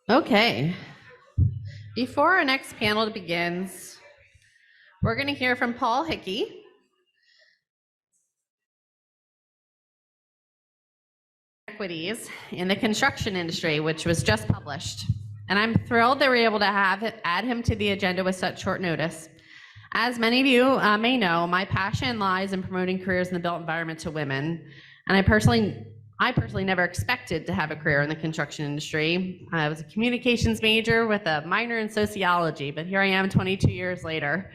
Okay. Before our next panel begins, we're going to hear from Paul Hickey. Equities in the construction industry, which was just published. And I'm thrilled that we're able to add him to the agenda with such short notice. As many of you may know, my passion lies in promoting careers in the built environment to women. And I personally never expected to have a career in the construction industry. I was a communications major with a minor in sociology, but here I am 22 years later.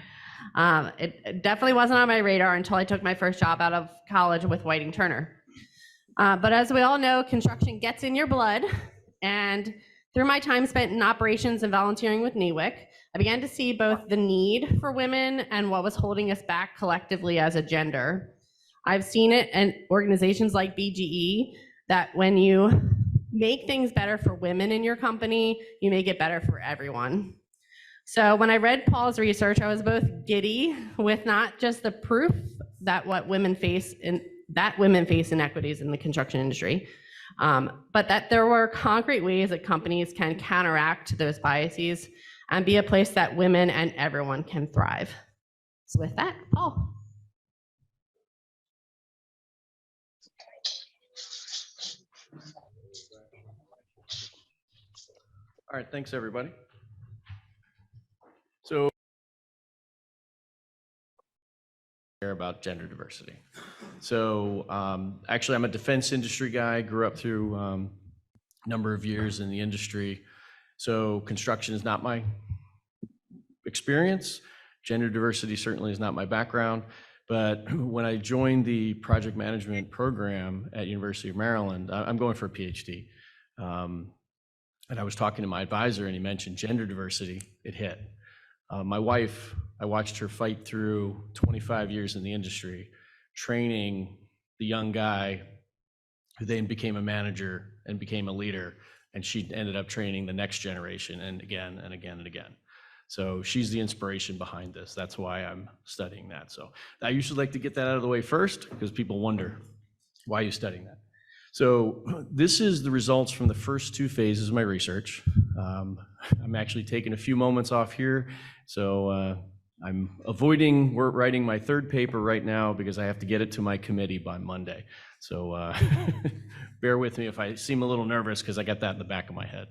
It definitely wasn't on my radar until I took my first job out of college with Whiting Turner. But as we all know, construction gets in your blood, and through my time spent in operations and volunteering with NEWIC, I began to see both the need for women and what was holding us back collectively as a gender. I've seen it in organizations like BG&E that when you make things better for women in your company, you make it better for everyone. So when I read Paul's research, I was both giddy with not just the proof that women face inequities in the construction industry, but that there were concrete ways that companies can counteract those biases and be a place that women and everyone can thrive. So with that, Paul. All right, thanks everybody. So, about gender diversity. So actually I'm a defense industry guy, grew up through a number of years in the industry. So construction is not my experience. Gender diversity certainly is not my background. But when I joined the project management program at University of Maryland, I'm going for a PhD. And I was talking to my advisor and he mentioned gender diversity, it hit. My wife, I watched her fight through 25 years in the industry, training the young guy who then became a manager and became a leader, and she ended up training the next generation and again and again and again. So she's the inspiration behind this. That's why I'm studying that. So I usually like to get that out of the way first because people wonder, why are you studying that? So this is the results from the first two phases of my research. I'm actually taking a few moments off here. So I'm avoiding writing my third paper right now because I have to get it to my committee by Monday. So bear with me if I seem a little nervous because I got that in the back of my head.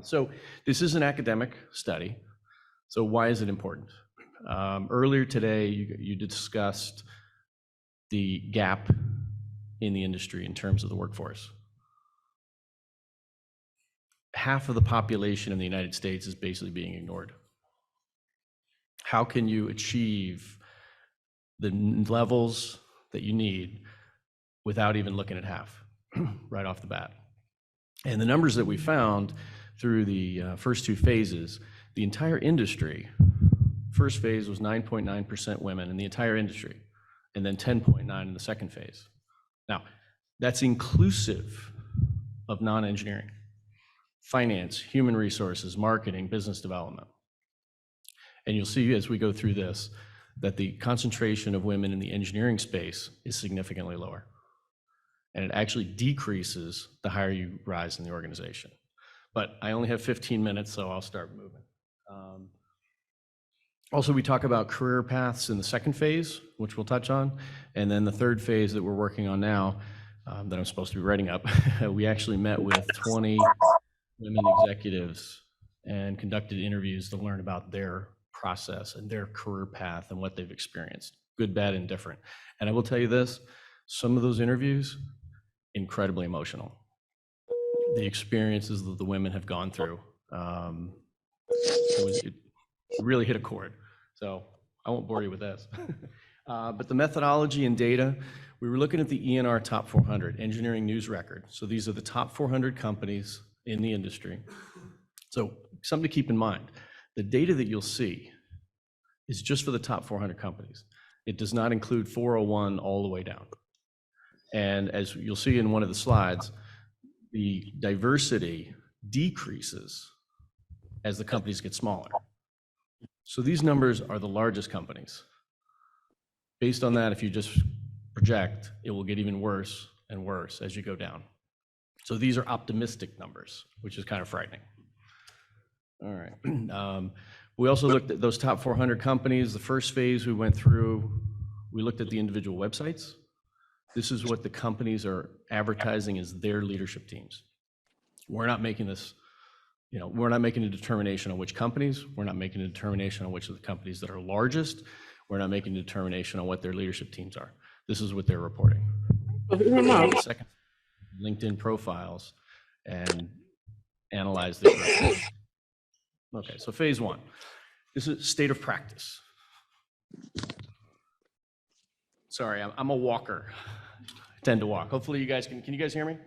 So this is an academic study. So why is it important? Earlier today, you discussed the gap in the industry in terms of the workforce. Half of the population in the United States is basically being ignored. How can you achieve the levels that you need without even looking at half right off the bat? And the numbers that we found through the first two phases, the entire industry, first phase was 9.9% women in the entire industry, and then 10.9 in the second phase. Now, that's inclusive of non-engineering, finance, human resources, marketing, business development. And you'll see as we go through this, that the concentration of women in the engineering space is significantly lower. And it actually decreases the higher you rise in the organization. But I only have 15 minutes, so I'll start moving. Also, we talk about career paths in the second phase, which we'll touch on. And then the third phase that we're working on now, that I'm supposed to be writing up, we actually met with 20 women executives and conducted interviews to learn about their process and their career path and what they've experienced, good, bad, and different. And I will tell you this, some of those interviews, incredibly emotional. The experiences that the women have gone through, it really hit a chord. So I won't bore you with this. But the methodology and data, we were looking at the ENR Top 400, Engineering News Record. So these are the top 400 companies in the industry. So something to keep in mind, the data that you'll see is just for the top 400 companies. It does not include 401 all the way down. And as you'll see in one of the slides, the diversity decreases as the companies get smaller. So these numbers are the largest companies. Based on that, if you just project, it will get even worse and worse as you go down. So these are optimistic numbers, which is kind of frightening. All right. We also looked at those top 400 companies. The first phase we went through, we looked at the individual websites. This is what the companies are advertising as their leadership teams. We're not making this, we're not making a determination on which companies. We're not making a determination on which of the companies that are largest. We're not making a determination on what their leadership teams are. This is what they're reporting. Second, LinkedIn profiles and analyze the growth. Okay, so phase one. This is state of practice. Sorry, I'm a walker. I tend to walk. Hopefully you guys can you guys hear me?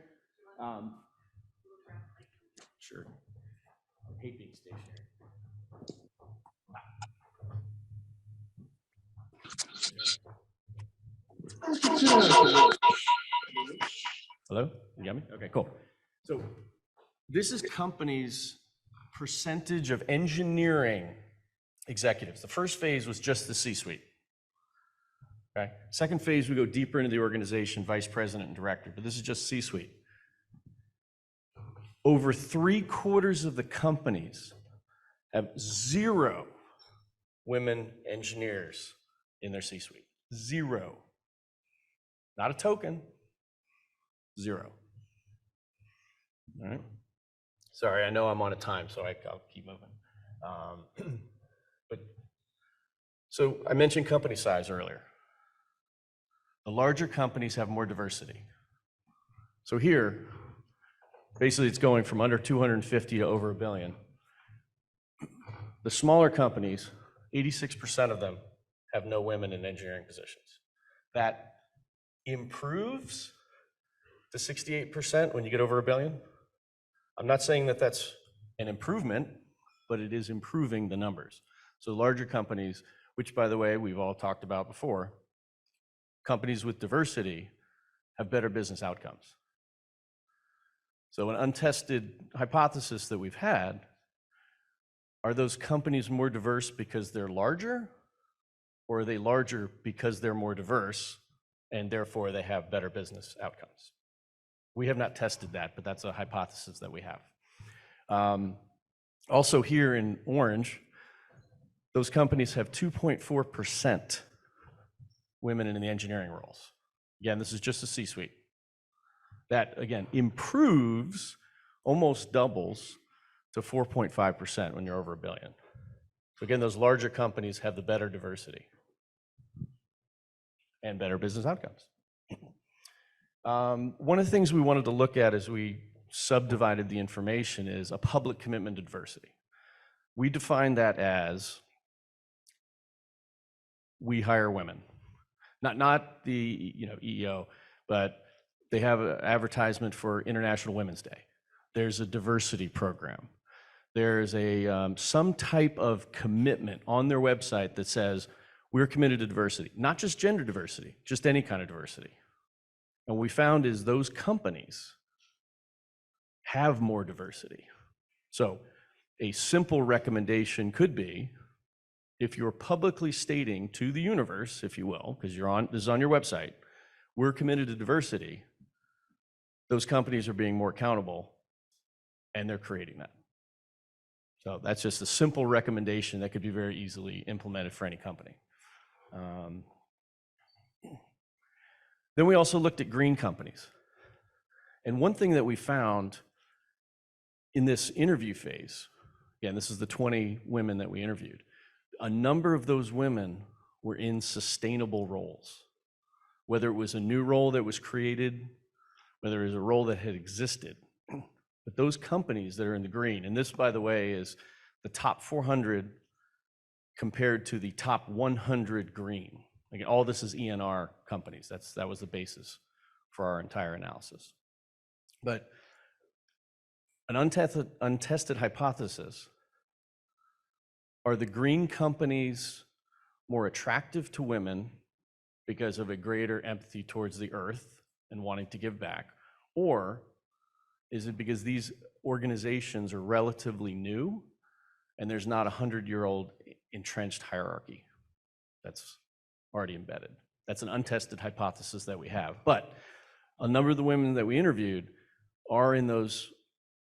Sure. I hate being stationary. Hello? You got me? Okay, cool. So this is companies' percentage of engineering executives. The first phase was just the C-suite. Okay. Second phase, we go deeper into the organization, vice president and director, but this is just C-suite. Over 3/4 of the companies have 0 women engineers in their C-suite. 0. Not a token. 0. All right. Sorry, I know I'm on a time, so I'll keep moving. So I mentioned company size earlier. The larger companies have more diversity. So here, basically it's going from under 250 to over $1 billion. The smaller companies, 86% of them have no women in engineering positions. That improves to 68% when you get over $1 billion. I'm not saying that that's an improvement, but it is improving the numbers. So larger companies, which by the way, we've all talked about before, companies with diversity have better business outcomes. So an untested hypothesis that we've had, are those companies more diverse because they're larger, or are they larger because they're more diverse and therefore they have better business outcomes? We have not tested that, but that's a hypothesis that we have. Also here in orange, those companies have 2.4% women in the engineering roles. Again, this is just a C-suite. That, again, improves, almost doubles to 4.5% when you're over $1 billion. So again, those larger companies have the better diversity and better business outcomes. One of the things we wanted to look at as we subdivided the information is a public commitment to diversity. We define that as we hire women. Not the EEO, but they have an advertisement for International Women's Day. There's a diversity program. There's some type of commitment on their website that says, we're committed to diversity, not just gender diversity, just any kind of diversity. And what we found is those companies have more diversity. So a simple recommendation could be, if you're publicly stating to the universe, if you will, because this is on your website, we're committed to diversity, those companies are being more accountable and they're creating that. So that's just a simple recommendation that could be very easily implemented for any company. Then we also looked at green companies. And one thing that we found in this interview phase, again, this is the 20 women that we interviewed, a number of those women were in sustainable roles, whether it was a new role that was created, whether it was a role that had existed. But those companies that are in the green, and this, by the way, is the top 400 compared to the top 100 green. Again, all this is ENR companies. That was the basis for our entire analysis. But an untested hypothesis, are the green companies more attractive to women because of a greater empathy towards the earth and wanting to give back? Or is it because these organizations are relatively new and there's not a 100-year-old entrenched hierarchy that's already embedded? That's an untested hypothesis that we have. But a number of the women that we interviewed are in those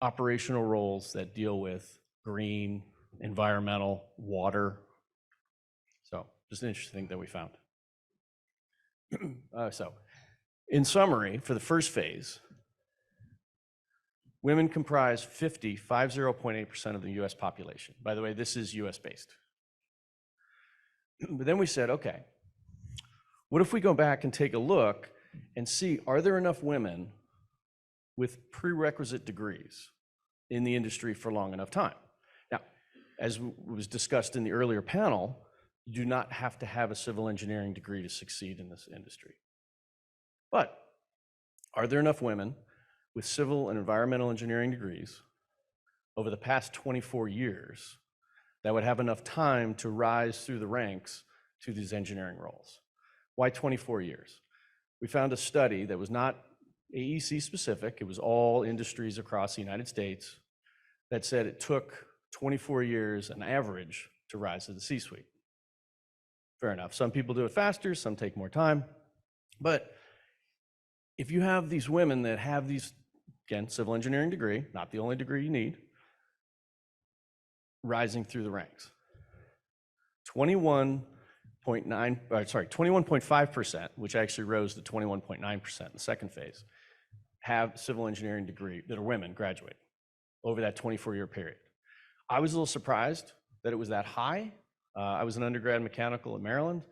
operational roles that deal with green, environmental, water. So just an interesting thing that we found. So in summary, for the first phase, women comprise 50.8% of the US population. By the way, this is US based. But then we said, okay, what if we go back and take a look and see, are there enough women with prerequisite degrees in the industry for long enough time? Now, as was discussed in the earlier panel, you do not have to have a civil engineering degree to succeed in this industry. But are there enough women with civil and environmental engineering degrees over the past 24 years that would have enough time to rise through the ranks to these engineering roles? Why 24 years? We found a study that was not AEC specific, it was all industries across the United States, that said it took 24 years on average to rise to the C-suite. Fair enough. Some people do it faster, some take more time. But if you have these women that have these, again, civil engineering degree, not the only degree you need, rising through the ranks, 21.5%, which actually rose to 21.9% in the second phase, have civil engineering degree that are women graduate over that 24-year period. I was a little surprised that it was that high. I was an undergrad in mechanical at Maryland.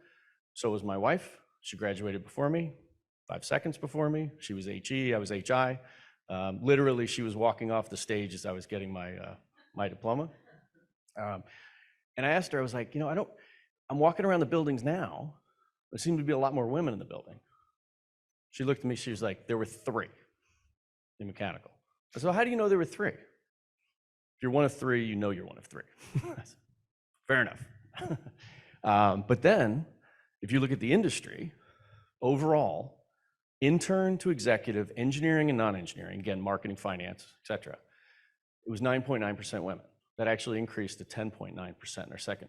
So was my wife. She graduated before me, 5 seconds before me. She was HE, I was HI. Literally, she was walking off the stage as I was getting my diploma. And I asked her, I was like, you know, I'm walking around the buildings now. There seemed to be a lot more women in the building. She looked at me, she was like, there were 3 in mechanical. I said, well, how do you know there were 3? If you're one of 3, you know you're one of 3. Fair enough. But then, if you look at the industry, overall, intern to executive, engineering and non-engineering, again, marketing, finance, et cetera, it was 9.9% women. That actually increased to 10.9% in our second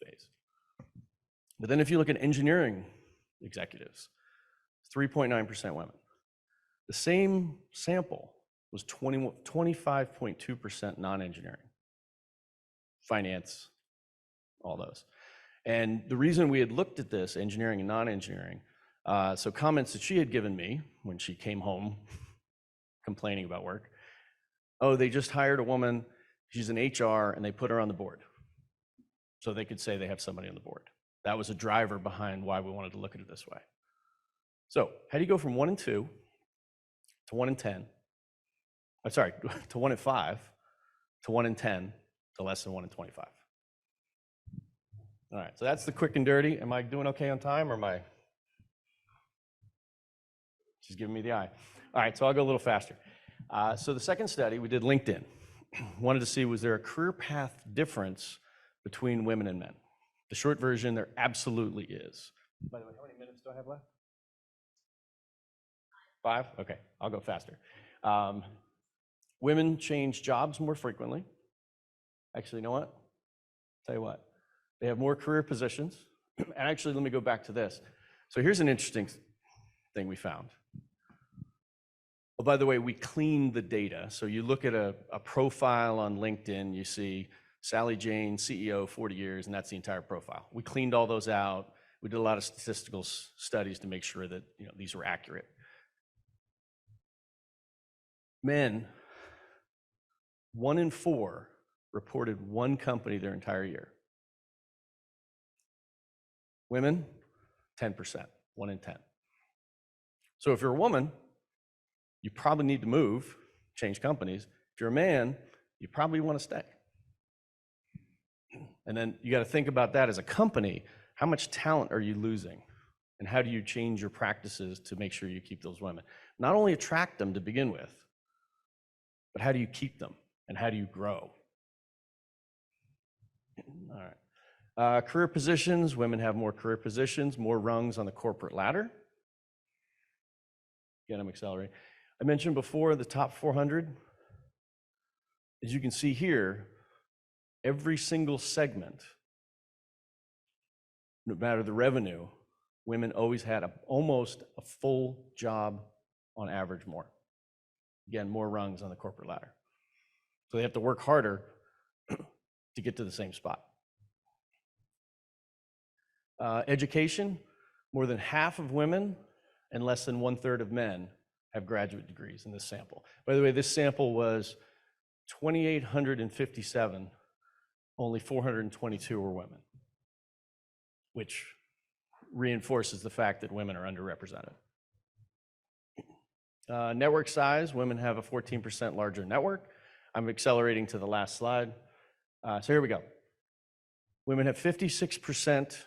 phase. But then if you look at engineering executives, 3.9% women. The same sample was 25.2% non-engineering, finance, all those. And the reason we had looked at this, engineering and non-engineering, so comments that she had given me when she came home complaining about work, oh, they just hired a woman, she's an HR, and they put her on the board. So they could say they have somebody on the board. That was a driver behind why we wanted to look at it this way. So how do you go from 1 and 2 to 1 and 10? I'm sorry, to 1 and 5, to 1 and 10, to less than 1 and 25. All right, so that's the quick and dirty. Am I doing okay on time, or am I? She's giving me the eye. All right, so I'll go a little faster. So the second study, we did LinkedIn. Wanted to see, was there a career path difference between women and men? The short version, there absolutely is. By the way, how many minutes do I have left? 5? Okay, I'll go faster. Women change jobs more frequently. Actually, you know what? Tell you what, they have more career positions. And actually, let me go back to this. So here's an interesting thing we found. Oh, by the way, we cleaned the data. So you look at a profile on LinkedIn, you see Sally Jane, CEO, 40 years, and that's the entire profile. We cleaned all those out. We did a lot of statistical studies to make sure that these were accurate. Men, 1 in 4 reported one company their entire year. Women, 10%, 1 in 10. So if you're a woman, you probably need to move, change companies. If you're a man, you probably want to stay. And then you got to think about that as a company. How much talent are you losing? And how do you change your practices to make sure you keep those women? Not only attract them to begin with, but how do you keep them? And how do you grow? All right. Career positions, women have more career positions, more rungs on the corporate ladder. Again, I'm accelerating. I mentioned before the top 400. As you can see here, every single segment, no matter the revenue, women always had almost a full job on average more. Again, more rungs on the corporate ladder. So they have to work harder to get to the same spot. Education, more than half of women and less than 1/3 of men have graduate degrees in this sample. By the way, this sample was 2,857, only 422 were women, which reinforces the fact that women are underrepresented. Network size, women have a 14% larger network. I'm accelerating to the last slide. So here we go. Women have 56%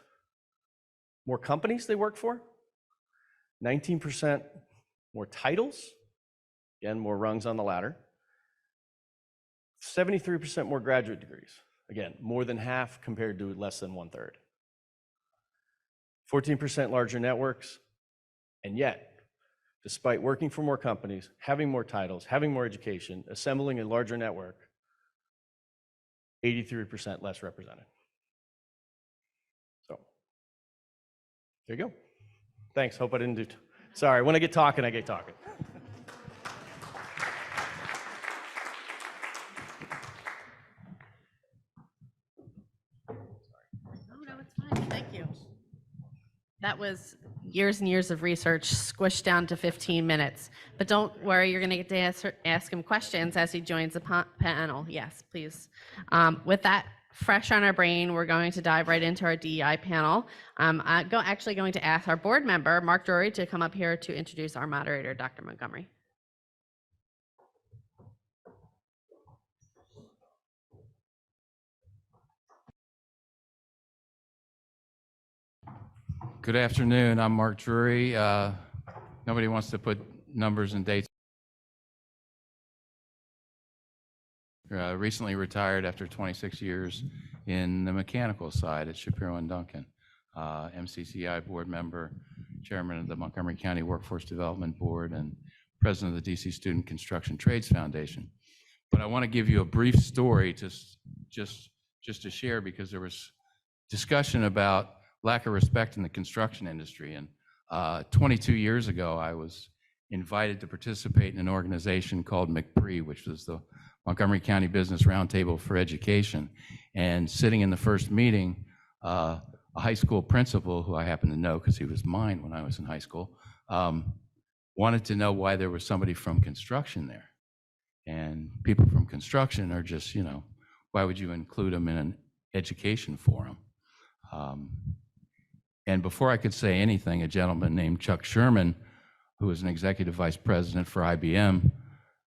more companies they work for, 19% more titles, again, more rungs on the ladder, 73% more graduate degrees, again, more than half compared to less than 1/3. 14% larger networks, and yet, despite working for more companies, having more titles, having more education, assembling a larger network, 83% less represented. So, there you go. Thanks, hope I didn't do, sorry, when I get talking, I get talking. Oh, no, it's fine, thank you. That was years and years of research squished down to 15 minutes. But don't worry, you're going to get to ask him questions as he joins the panel. Yes, please. With that fresh on our brain, we're going to dive right into our DEI panel. I'm actually going to ask our board member, Mark Drury, to come up here to introduce our moderator, Dr. Montgomery. Good afternoon. I'm Mark Drury. Nobody wants to put numbers and dates. Recently retired after 26 years in the mechanical side at Shapiro and Duncan. MCCI board member, chairman of the Montgomery County Workforce Development Board, and president of the DC Student Construction Trades Foundation. But I want to give you a brief story just to share, because there was discussion about lack of respect in the construction industry. And 22 years ago, I was invited to participate in an organization called MCPRE, which was the Montgomery County Business Roundtable for Education. And sitting in the first meeting, a high school principal, who I happen to know because he was mine when I was in high school, wanted to know why there was somebody from construction there. And people from construction are just, why would you include them in an education forum? And before I could say anything, a gentleman named Chuck Sherman, who was an executive vice president for IBM,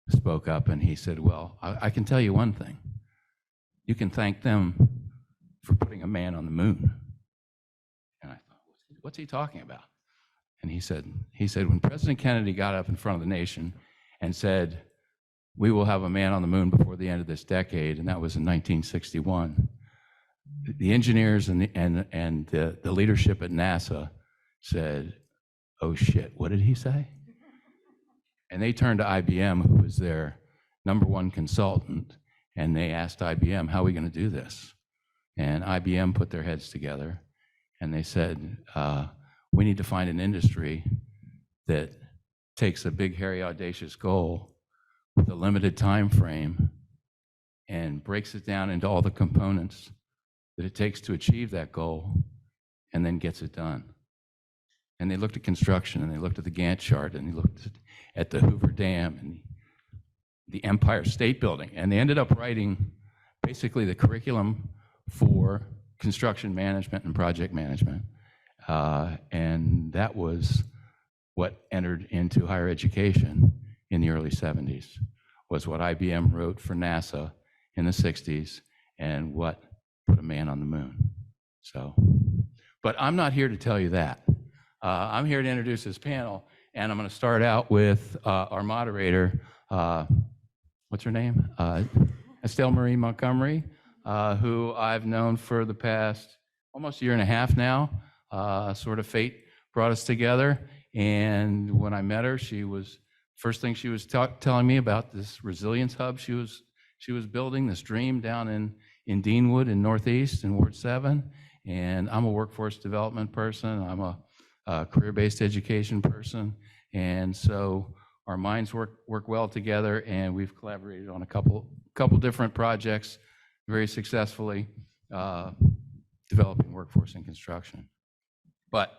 spoke up and he said, well, I can tell you one thing. You can thank them for putting a man on the moon. And I thought, what's he talking about? And he said, when President Kennedy got up in front of the nation and said, we will have a man on the moon before the end of this decade, and that was in 1961, the engineers and the leadership at NASA said, oh shit, what did he say? And they turned to IBM, who was their #1 consultant, and they asked IBM, how are we going to do this? And IBM put their heads together and they said, we need to find an industry that takes a big, hairy, audacious goal with a limited time frame and breaks it down into all the components that it takes to achieve that goal, and then gets it done. And they looked at construction, and they looked at the Gantt chart, and they looked at the Hoover Dam and the Empire State Building, and they ended up writing basically the curriculum for construction management and project management. And that was what entered into higher education in the early 70s, was what IBM wrote for NASA in the 60s, and what put a man on the moon. So, but I'm not here to tell you that. I'm here to introduce this panel, and I'm going to start out with our moderator. What's her name? Estelle Marie-Montgomery, who I've known for the past almost a year and a half now. Sort of fate brought us together, and when I met her, first thing she was telling me about this resilience hub she was building, this dream down in Deanwood in Northeast in Ward 7. And I'm a workforce development person. I'm a career-based education person. And so our minds work well together, and we've collaborated on a couple different projects very successfully, developing workforce in construction. But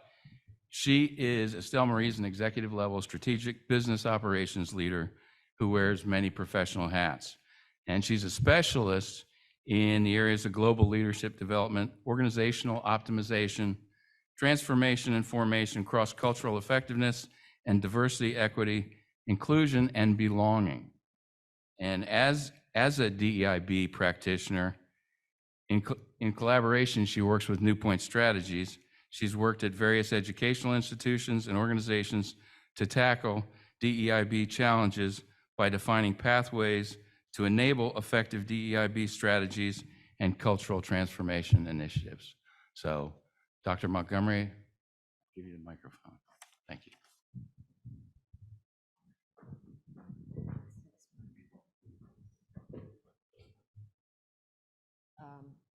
Estelle Marie is an executive level strategic business operations leader who wears many professional hats. And she's a specialist in the areas of global leadership development, organizational optimization, transformation and formation, cross-cultural effectiveness, and diversity, equity, inclusion, and belonging. And as a DEIB practitioner, in collaboration, she works with New Point Strategies. She's worked at various educational institutions and organizations to tackle DEIB challenges by defining pathways to enable effective DEIB strategies and cultural transformation initiatives. So, Dr. Montgomery, I'll give you the microphone. Thank you.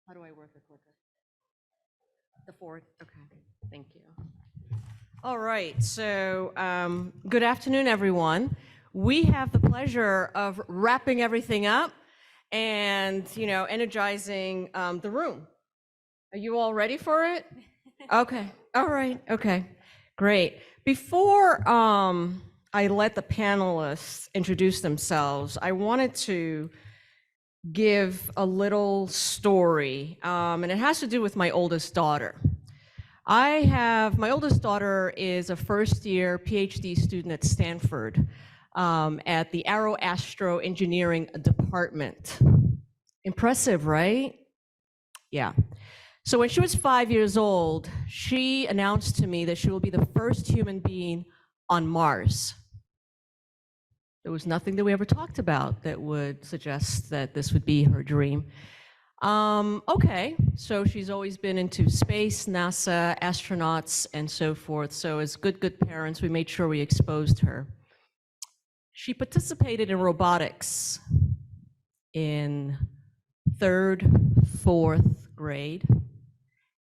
How do I work the clicker? The forward, okay, thank you. All right, so good afternoon, everyone. We have the pleasure of wrapping everything up and, energizing the room. Are you all ready for it? Okay, all right, okay, great. Before I let the panelists introduce themselves, I wanted to give a little story, and it has to do with my oldest daughter. My oldest daughter is a first-year PhD student at Stanford at the Aeroastro Engineering Department. Impressive, right? Yeah. So when she was 5 years old, she announced to me that she will be the first human being on Mars. There was nothing that we ever talked about that would suggest that this would be her dream. Okay, so she's always been into space, NASA, astronauts, and so forth. So as good parents, we made sure we exposed her. She participated in robotics in 3rd, 4th grade.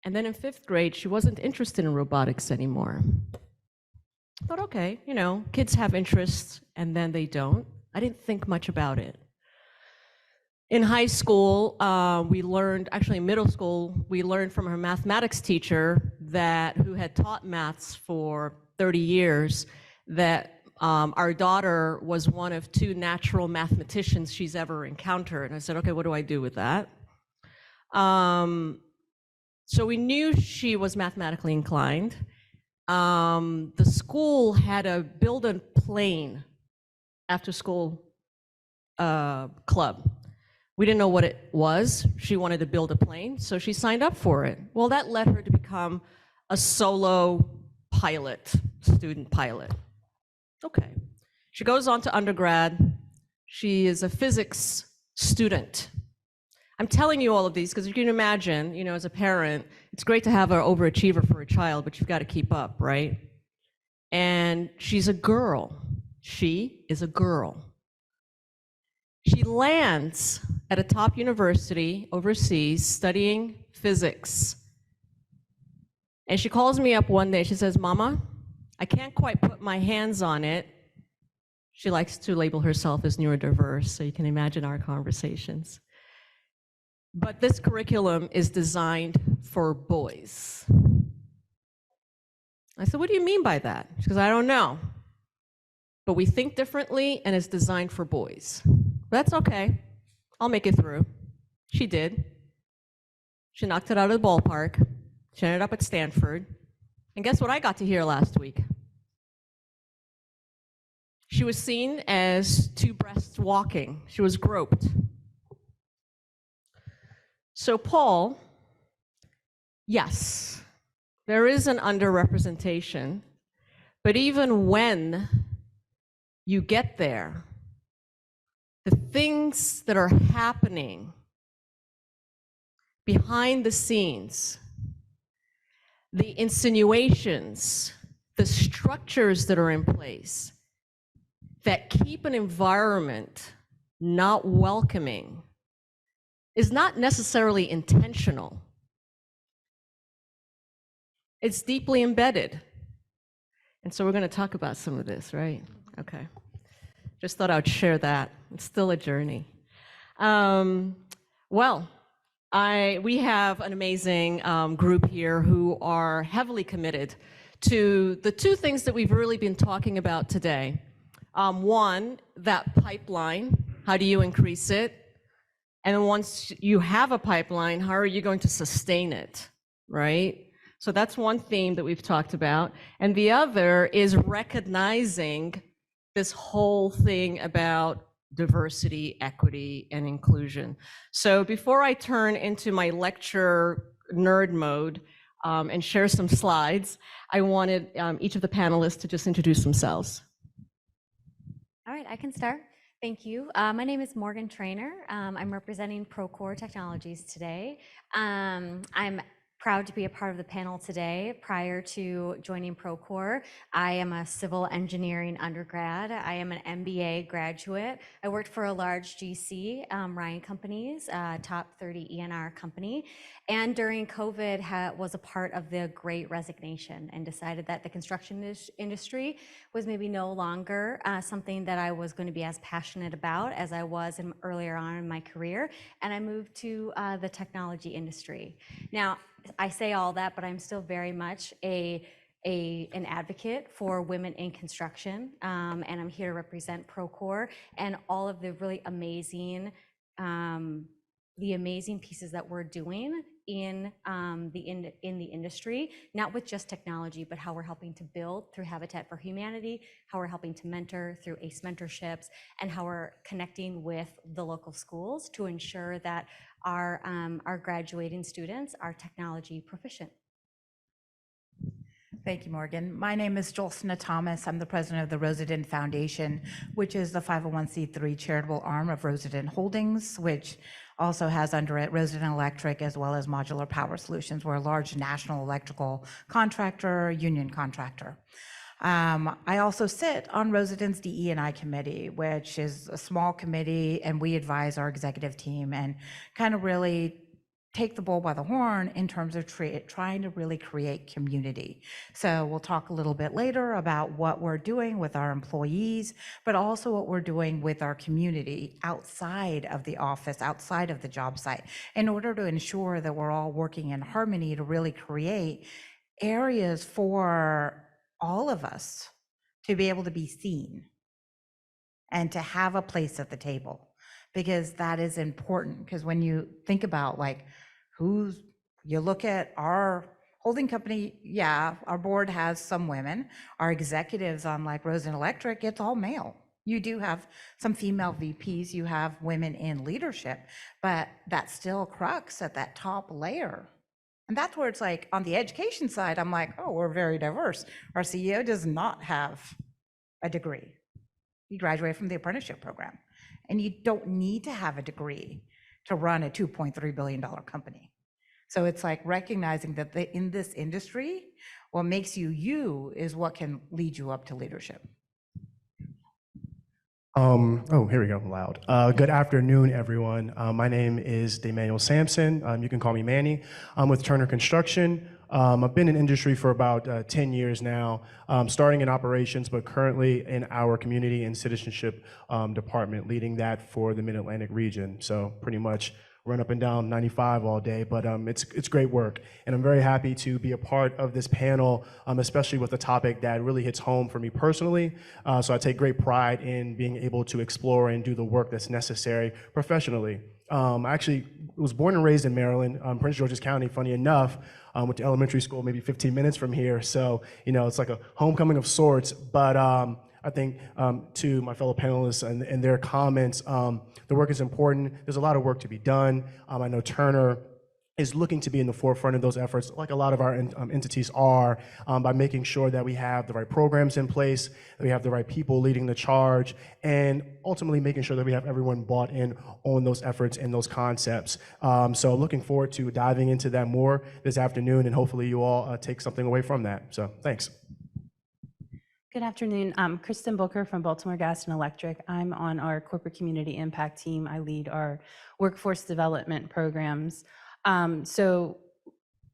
And then in 5th grade, she wasn't interested in robotics anymore. I thought, okay, kids have interests and then they don't. I didn't think much about it. In high school, actually in middle school, we learned from her mathematics teacher who had taught maths for 30 years, that our daughter was one of 2 natural mathematicians she's ever encountered. And I said, okay, what do I do with that? So we knew she was mathematically inclined. The school had a build a plane after school club. We didn't know what it was. She wanted to build a plane, so she signed up for it. Well, that led her to become a solo pilot, student pilot. Okay. She goes on to undergrad. She is a physics student. I'm telling you all of these because you can imagine, as a parent, it's great to have an overachiever for a child, but you've got to keep up, right? And she's a girl. She is a girl. She lands at a top university overseas studying physics. And she calls me up one day. She says, Mama, I can't quite put my hands on it. She likes to label herself as neurodiverse, so you can imagine our conversations. But this curriculum is designed for boys. I said, what do you mean by that? She goes, I don't know. But we think differently and it's designed for boys. That's okay. I'll make it through. She did. She knocked it out of the ballpark. She ended up at Stanford. And guess what I got to hear last week? She was seen as 2 breasts walking. She was groped. So Paul, yes, there is an underrepresentation, but even when you get there, the things that are happening behind the scenes, the insinuations, the structures that are in place that keep an environment not welcoming is not necessarily intentional. It's deeply embedded. And so we're going to talk about some of this, right? Okay. Just thought I'd share that. It's still a journey. Well, we have an amazing group here who are heavily committed to the two things that we've really been talking about today. One, that pipeline, how do you increase it? And once you have a pipeline, how are you going to sustain it, right? So that's one theme that we've talked about. And the other is recognizing this whole thing about diversity, equity, and inclusion. So before I turn into my lecture nerd mode and share some slides, I wanted each of the panelists to just introduce themselves. All right, I can start. Thank you. My name is Morgan Traynor. I'm representing Procore Technologies today. I'm proud to be a part of the panel today. Prior to joining Procore, I am a civil engineering undergrad. I am an MBA graduate. I worked for a large GC, Ryan Companies, top 30 ENR company. And during COVID, was a part of the Great Resignation and decided that the construction industry was maybe no longer something that I was going to be as passionate about as I was earlier on in my career. And I moved to the technology industry. Now, I say all that, but I'm still very much an advocate for women in construction, and I'm here to represent Procore and all of the really amazing, pieces that we're doing in the industry, not with just technology, but how we're helping to build through Habitat for Humanity, how we're helping to mentor through ACE mentorships, and how we're connecting with the local schools to ensure that our graduating students are technology proficient. Thank you, Morgan. My name is Jolsna Thomas. I'm the president of the Rosendin Foundation, which is the 501c3 charitable arm of Rosendin Holdings, which also has under it Rosendin Electric as well as Modular Power Solutions. We're a large national electrical contractor, union contractor. I also sit on Rosendin's DE&I committee, which is a small committee, and we advise our executive team and kind of really take the bull by the horn in terms of trying to really create community. So we'll talk a little bit later about what we're doing with our employees, but also what we're doing with our community outside of the office, outside of the job site, in order to ensure that we're all working in harmony to really create areas for all of us to be able to be seen and to have a place at the table, because that is important. Because when you think about you look at our holding company, yeah, our board has some women. Our executives on like Rosendin Electric, it's all male. You do have some female VPs, you have women in leadership, but that's still crux at that top layer. And that's where it's like on the education side, I'm like, oh, we're very diverse. Our CEO does not have a degree. He graduated from the apprenticeship program. And you don't need to have a degree to run a $2.3 billion company. So it's like recognizing that in this industry, what makes you you is what can lead you up to leadership. Here we go, loud. Good afternoon, everyone. My name is Sampson. You can call me Manny. I'm with Traynor Construction. I've been in industry for about 10 years now, starting in operations, but currently in our community and citizenship department, leading that for the Mid-Atlantic region. So pretty much run up and down 95 all day, but it's great work. And I'm very happy to be a part of this panel, especially with a topic that really hits home for me personally. So I take great pride in being able to explore and do the work that's necessary professionally. I actually was born and raised in Maryland, Prince George's County, funny enough. Went to elementary school maybe 15 minutes from here. So, it's like a homecoming of sorts, but I think to my fellow panelists and their comments, the work is important. There's a lot of work to be done. I know Traynor is looking to be in the forefront of those efforts, like a lot of our entities are, by making sure that we have the right programs in place, that we have the right people leading the charge, and ultimately making sure that we have everyone bought in on those efforts and those concepts. So looking forward to diving into that more this afternoon, and hopefully you all take something away from that. So thanks. Good afternoon. I'm Kristen Bucher from Baltimore Gas and Electric. I'm on our corporate community impact team. I lead our workforce development programs. So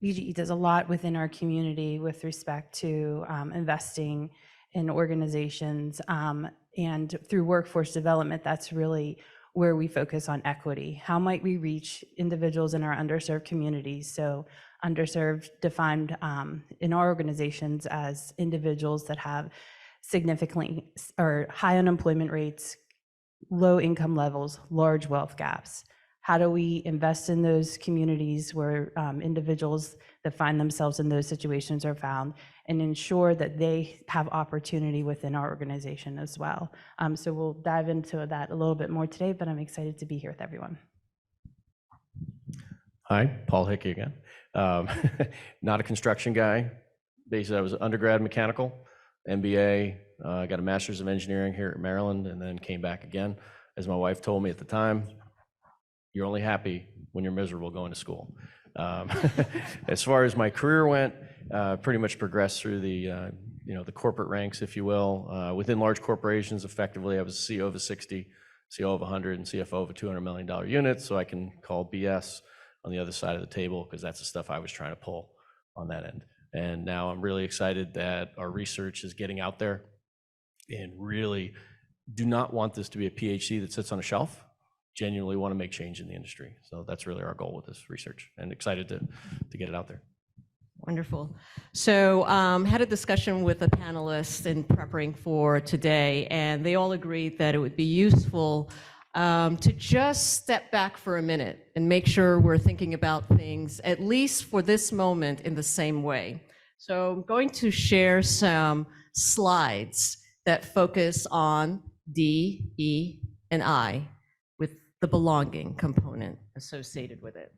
BG&E does a lot within our community with respect to investing in organizations And through workforce development, that's really where we focus on equity. How might we reach individuals in our underserved communities? So underserved defined in our organizations as individuals that have significantly or high unemployment rates, low income levels, large wealth gaps. How do we invest in those communities where individuals that find themselves in those situations are found, and ensure that they have opportunity within our organization as well? So we'll dive into that a little bit more today, but I'm excited to be here with everyone. Hi, Paul Hickey again. Not a construction guy. Basically, I was undergrad mechanical, MBA. I got a master's of engineering here at Maryland, and then came back again. As my wife told me at the time, you're only happy when you're miserable going to school. As far as my career went, pretty much progressed through the the corporate ranks, if you will. Within large corporations, effectively, I was CEO of a 60, CEO of 100, and CFO of a $200 million unit, so I can call BS on the other side of the table, because that's the stuff I was trying to pull on that end. And now I'm really excited that our research is getting out there, and really do not want this to be a PhD that sits on a shelf. Genuinely want to make change in the industry. So that's really our goal with this research, and excited to get it out there. Wonderful. So had a discussion with the panelists in preparing for today, and they all agreed that it would be useful to just step back for a minute and make sure we're thinking about things, at least for this moment, in the same way. So I'm going to share some slides that focus on D, E, and I, with the belonging component associated with it.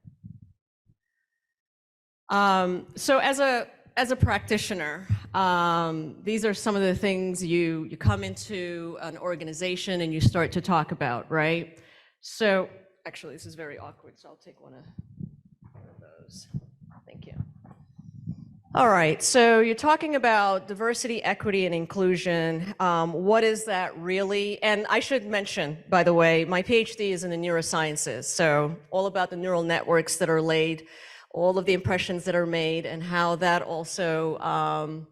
So as a practitioner, these are some of the things you come into an organization and you start to talk about, right? So actually, this is very awkward, so I'll take one of those. Thank you. All right, so you're talking about diversity, equity, and inclusion. What is that really? And I should mention, by the way, my PhD is in the neurosciences, so all about the neural networks that are laid, all of the impressions that are made, and how that also,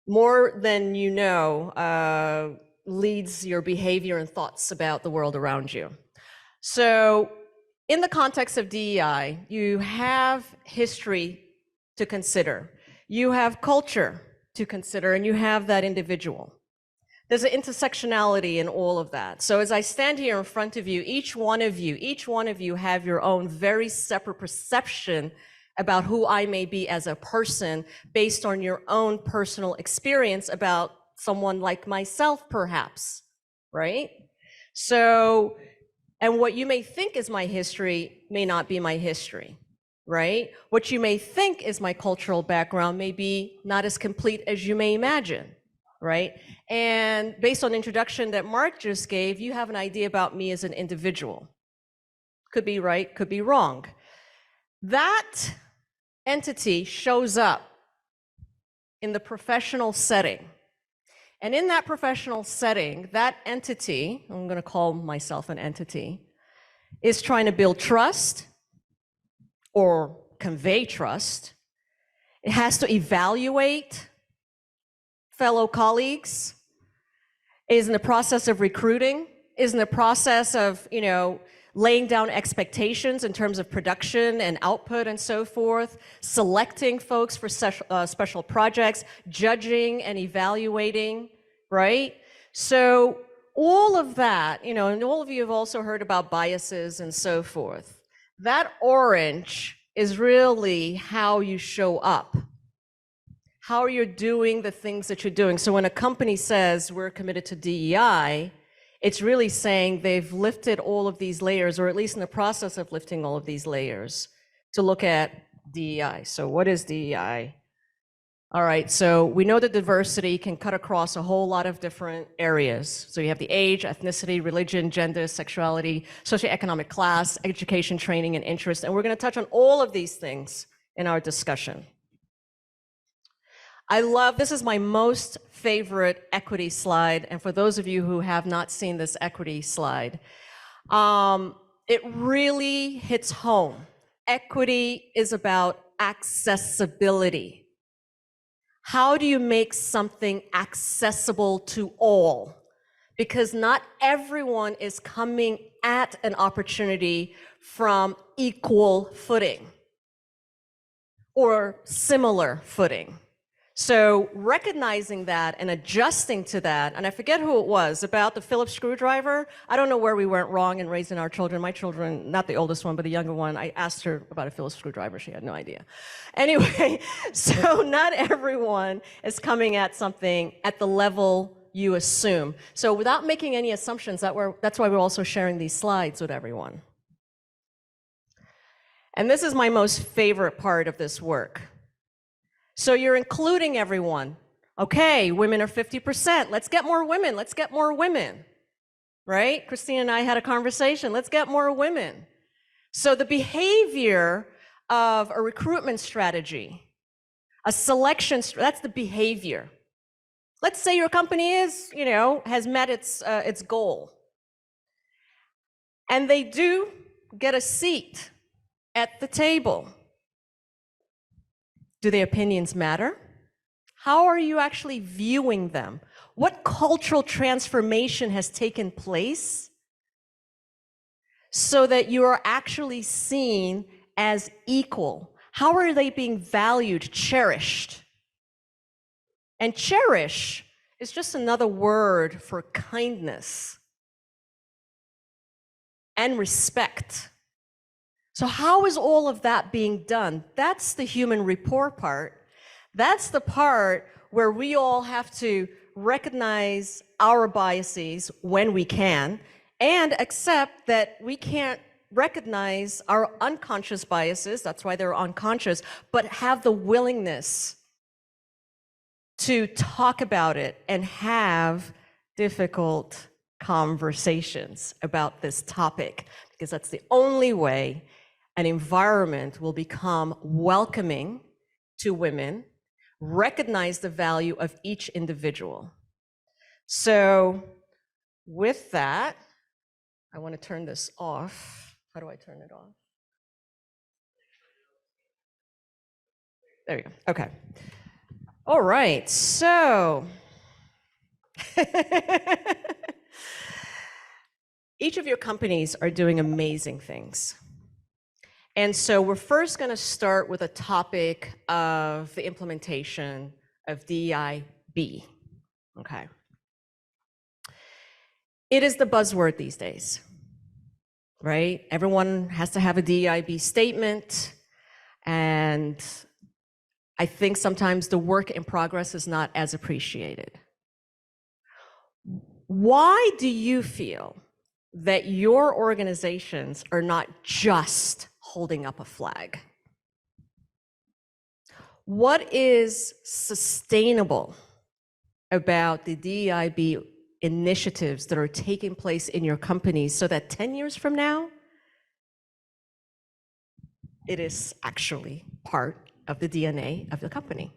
more than you know, leads your behavior and thoughts about the world around you. So in the context of DEI, you have history to consider, you have culture to consider, and you have that individual. There's an intersectionality in all of that. So as I stand here in front of you, each one of you have your own very separate perception about who I may be as a person, based on your own personal experience about someone like myself, perhaps, right? So, and what you may think is my history may not be my history, right? What you may think is my cultural background may be not as complete as you may imagine, right? And based on the introduction that Mark just gave, you have an idea about me as an individual. Could be right, could be wrong. That entity shows up in the professional setting. And in that professional setting, that entity, I'm going to call myself an entity, is trying to build trust or convey trust. It has to evaluate fellow colleagues, is in the process of recruiting, is in the process of, laying down expectations in terms of production and output and so forth, selecting folks for special projects, judging and evaluating, right? So all of that, and all of you have also heard about biases and so forth. That orange is really how you show up, how you're doing the things that you're doing. So when a company says we're committed to DEI, it's really saying they've lifted all of these layers, or at least in the process of lifting all of these layers, to look at DEI. So what is DEI? All right, so we know that diversity can cut across a whole lot of different areas. So you have the age, ethnicity, religion, gender, sexuality, socioeconomic class, education, training, and interest. And we're going to touch on all of these things in our discussion. This is my most favorite equity slide, and for those of you who have not seen this equity slide, it really hits home. Equity is about accessibility. How do you make something accessible to all? because not everyone is coming at an opportunity from equal footing or similar footing. So recognizing that and adjusting to that, and I forget who it was, about the Phillips screwdriver. I don't know where we went wrong in raising our children. My children, not the oldest one, but the younger one, I asked her about a Phillips screwdriver. She had no idea. Anyway, so not everyone is coming at something at the level you assume. So without making any assumptions, that's why we're also sharing these slides with everyone. And this is my most favorite part of this work. So you're including everyone. Okay, women are 50%. Let's get more women. Let's get more women. Right? Christine and I had a conversation. Let's get more women. So the behavior of a recruitment strategy, a selection, that's the behavior. Let's say your company is, has met its goal. And they do get a seat at the table. Do their opinions matter? How are you actually viewing them? What cultural transformation has taken place so that you are actually seen as equal? How are they being valued, cherished? And cherish is just another word for kindness and respect. So how is all of that being done? That's the human rapport part. That's the part where we all have to recognize our biases when we can and accept that we can't recognize our unconscious biases, that's why they're unconscious, but have the willingness to talk about it and have difficult conversations about this topic, because that's the only way an environment will become welcoming to women, recognize the value of each individual. So with that, I want to turn this off. How do I turn it off? There we go. Okay. All right. So each of your companies are doing amazing things. And so we're first going to start with a topic of the implementation of DEI-B. Okay. It is the buzzword these days, right? Everyone has to have a DEI-B statement, and I think sometimes the work in progress is not as appreciated. Why do you feel that your organizations are not just holding up a flag? What is sustainable about the DEI-B initiatives that are taking place in your companies so that 10 years from now, it is actually part of the DNA of the company?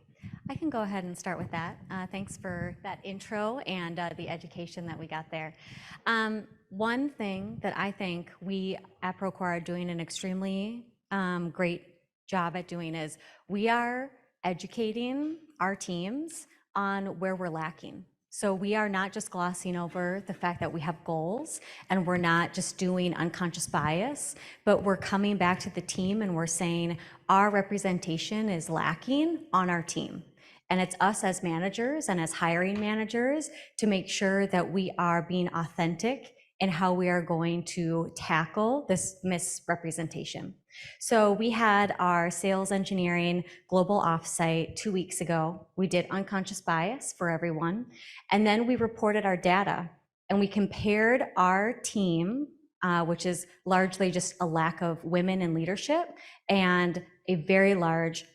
I can go ahead and start with that. Thanks for that intro and the education that we got there. One thing that I think we at Procore are doing an extremely great job at doing is we are educating our teams on where we're lacking. So we are not just glossing over the fact that we have goals, and we're not just doing unconscious bias, but we're coming back to the team and we're saying our representation is lacking on our team. And it's us as managers and as hiring managers to make sure that we are being authentic in how we are going to tackle this misrepresentation. So we had our sales engineering global offsite 2 weeks ago. We did unconscious bias for everyone. And then we reported our data and we compared our team, which is largely just a lack of women in leadership and a very large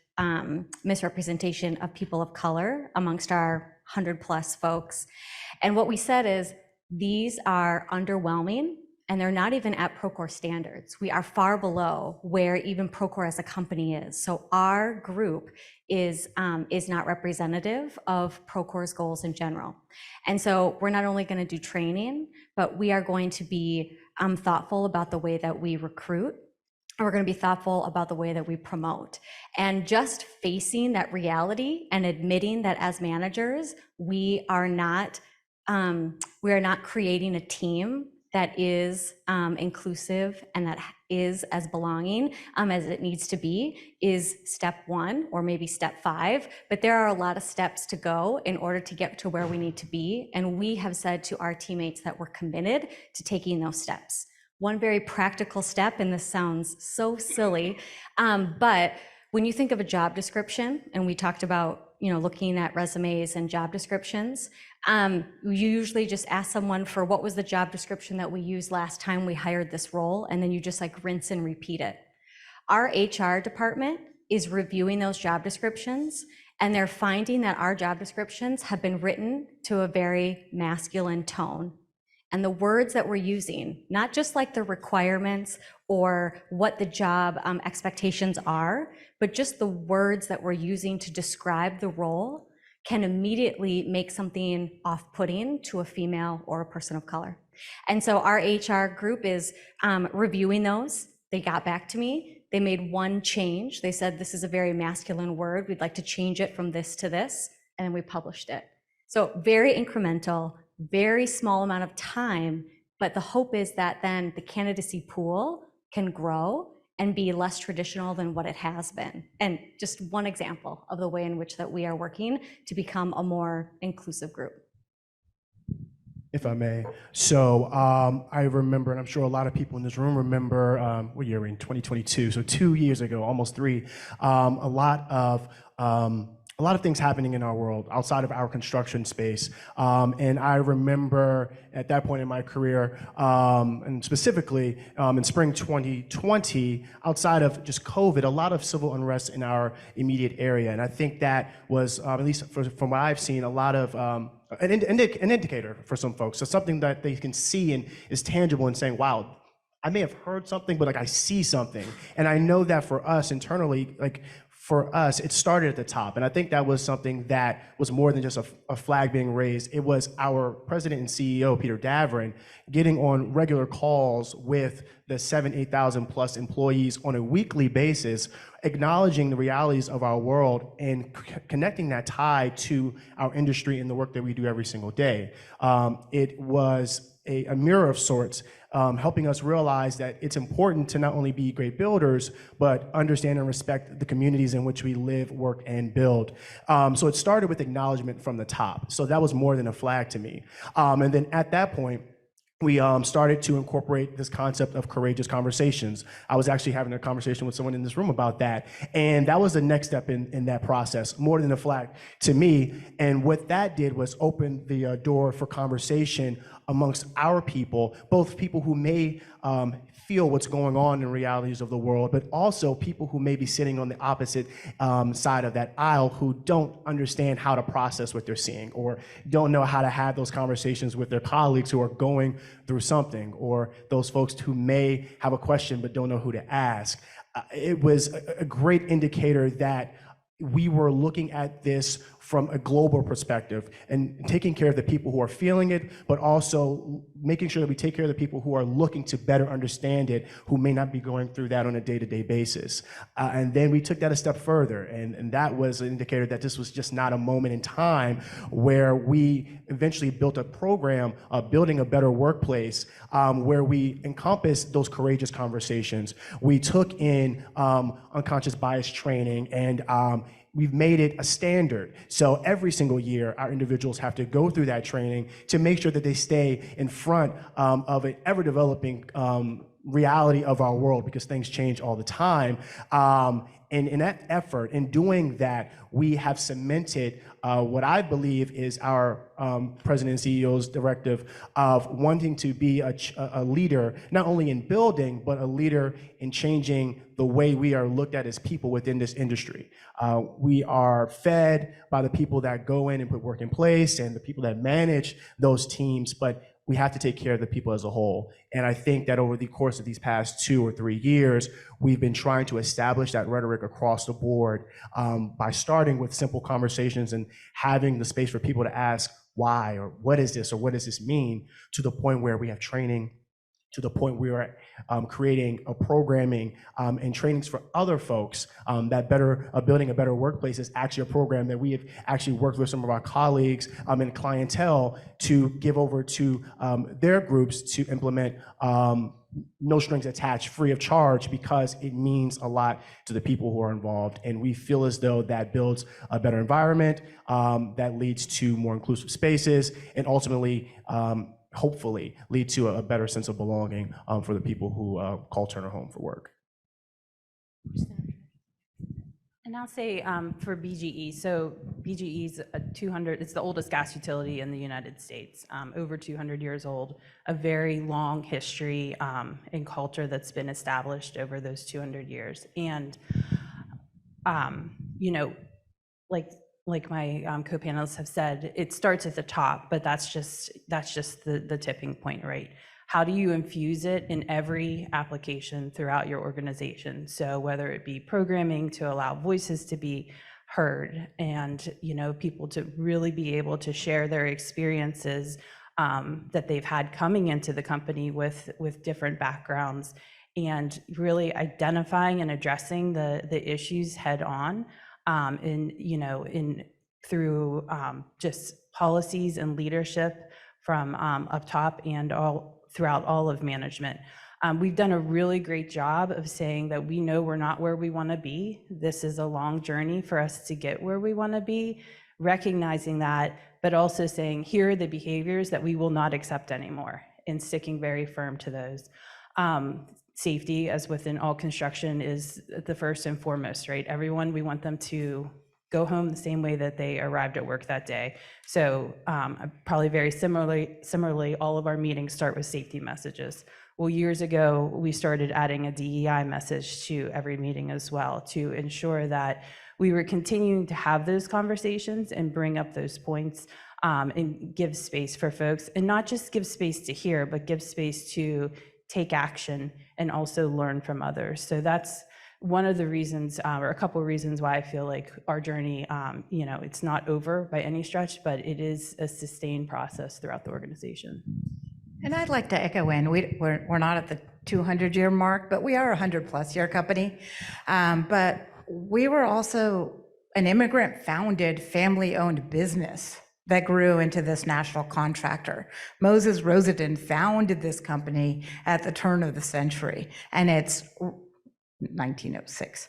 misrepresentation of people of color amongst our 100+ folks. And what we said is, these are underwhelming and they're not even at Procore standards. We are far below where even Procore as a company is. So our group is not representative of Procore's goals in general. And so we're not only going to do training, but we are going to be thoughtful about the way that we recruit. And we're going to be thoughtful about the way that we promote. And just facing that reality and admitting that as managers, we are not We are not creating a team that is inclusive and that is as belonging as it needs to be is step one or maybe step 5, but there are a lot of steps to go in order to get to where we need to be. And we have said to our teammates that we're committed to taking those steps. One very practical step, and this sounds so silly, but when you think of a job description, and we talked about looking at resumes and job descriptions, you usually just ask someone for what was the job description that we used last time we hired this role, and then you just like rinse and repeat it. Our HR department is reviewing those job descriptions, and they're finding that our job descriptions have been written to a very masculine tone. And the words that we're using, not just like the requirements or what the job expectations are, but just the words that we're using to describe the role can immediately make something off-putting to a female or a person of color. And so our HR group is reviewing those. They got back to me. They made one change. They said, this is a very masculine word. We'd like to change it from this to this. And then we published it. So very incremental, very small amount of time, but the hope is that then the candidacy pool can grow and be less traditional than what it has been. And just one example of the way in which that we are working to become a more inclusive group. If I may. So I remember, and I'm sure a lot of people in this room remember, what year are we in, 2022, so 2 years ago, almost 3, a lot of things happening in our world outside of our construction space. And I remember at that point in my career, and specifically in spring 2020, outside of just COVID, a lot of civil unrest in our immediate area. And I think that was, at least from what I've seen, a lot of an indicator for some folks. So something that they can see and is tangible and saying, wow, I may have heard something, but like I see something. And I know that for us internally, like for us, it started at the top. And I think that was something that was more than just a flag being raised. It was our president and CEO, Peter Davern, getting on regular calls with the 8,000 plus employees on a weekly basis, acknowledging the realities of our world and connecting that tie to our industry and the work that we do every single day. It was a mirror of sorts, helping us realize that it's important to not only be great builders, but understand and respect the communities in which we live, work, and build. So it started with acknowledgement from the top. So that was more than a flag to me. And then at that point, we started to incorporate this concept of courageous conversations. I was actually having a conversation with someone in this room about that. And that was the next step in that process, more than a flag to me. And what that did was open the door for conversation amongst our people, both people who may feel what's going on in realities of the world, but also people who may be sitting on the opposite side of that aisle who don't understand how to process what they're seeing, or don't know how to have those conversations with their colleagues who are going through something, or those folks who may have a question but don't know who to ask. It was a great indicator that we were looking at this from a global perspective and taking care of the people who are feeling it, but also making sure that we take care of the people who are looking to better understand it, who may not be going through that on a day-to-day basis. And then we took that a step further, and that was an indicator that this was just not a moment in time, where we eventually built a program of building a better workplace, where we encompassed those courageous conversations. We took in unconscious bias training, and we've made it a standard. So every single year, our individuals have to go through that training to make sure that they stay in front of an ever-developing reality of our world, because things change all the time. And in that effort, in doing that, we have cemented what I believe is our president and CEO's directive of wanting to be a leader, not only in building, but a leader in changing the way we are looked at as people within this industry. We are fed by the people that go in and put work in place and the people that manage those teams, but we have to take care of the people as a whole. And I think that over the course of these past 2 or 3 years, we've been trying to establish that rhetoric across the board by starting with simple conversations and having the space for people to ask why, or what is this, or what does this mean, to the point where we have training to the point we are creating a programming and trainings for other folks that building a better workplace is actually a program that we have actually worked with some of our colleagues and clientele to give over to their groups to implement no strings attached, free of charge, because it means a lot to the people who are involved. And we feel as though that builds a better environment that leads to more inclusive spaces and ultimately hopefully lead to a better sense of belonging for the people who call Turner home for work. And I'll say for BGE, so BGE is it's the oldest gas utility in the United States, over 200 years old, a very long history and culture that's been established over those 200 years. And, you know, like my co-panelists have said, it starts at the top, but that's just the tipping point, right? How do you infuse it in every application throughout your organization? So whether it be programming to allow voices to be heard and, you know, people to really be able to share their experiences that they've had coming into the company with different backgrounds, and really identifying and addressing the issues head on through just policies and leadership from up top and throughout all of management. We've done a really great job of saying that we know we're not where we want to be. This is a long journey for us to get where we want to be, recognizing that, but also saying, here are the behaviors that we will not accept anymore, and sticking very firm to those. Safety, as within all construction, is the first and foremost, right? Everyone, we want them to go home the same way that they arrived at work that day. So probably very similarly, all of our meetings start with safety messages. Well, years ago, we started adding a DEI message to every meeting as well, to ensure that we were continuing to have those conversations and bring up those points and give space for folks, and not just give space to hear, but give space to take action and also learn from others. So that's one of the reasons, or a couple of reasons, why I feel like our journey, you know, it's not over by any stretch, but it is a sustained process throughout the organization. And I'd like to echo in, we're not at the 200-year mark, but we are a 100-plus-year company. But we were also an immigrant-founded, family-owned business that grew into this national contractor. Moses Rosendin founded this company at the turn of the century, and it's 1906,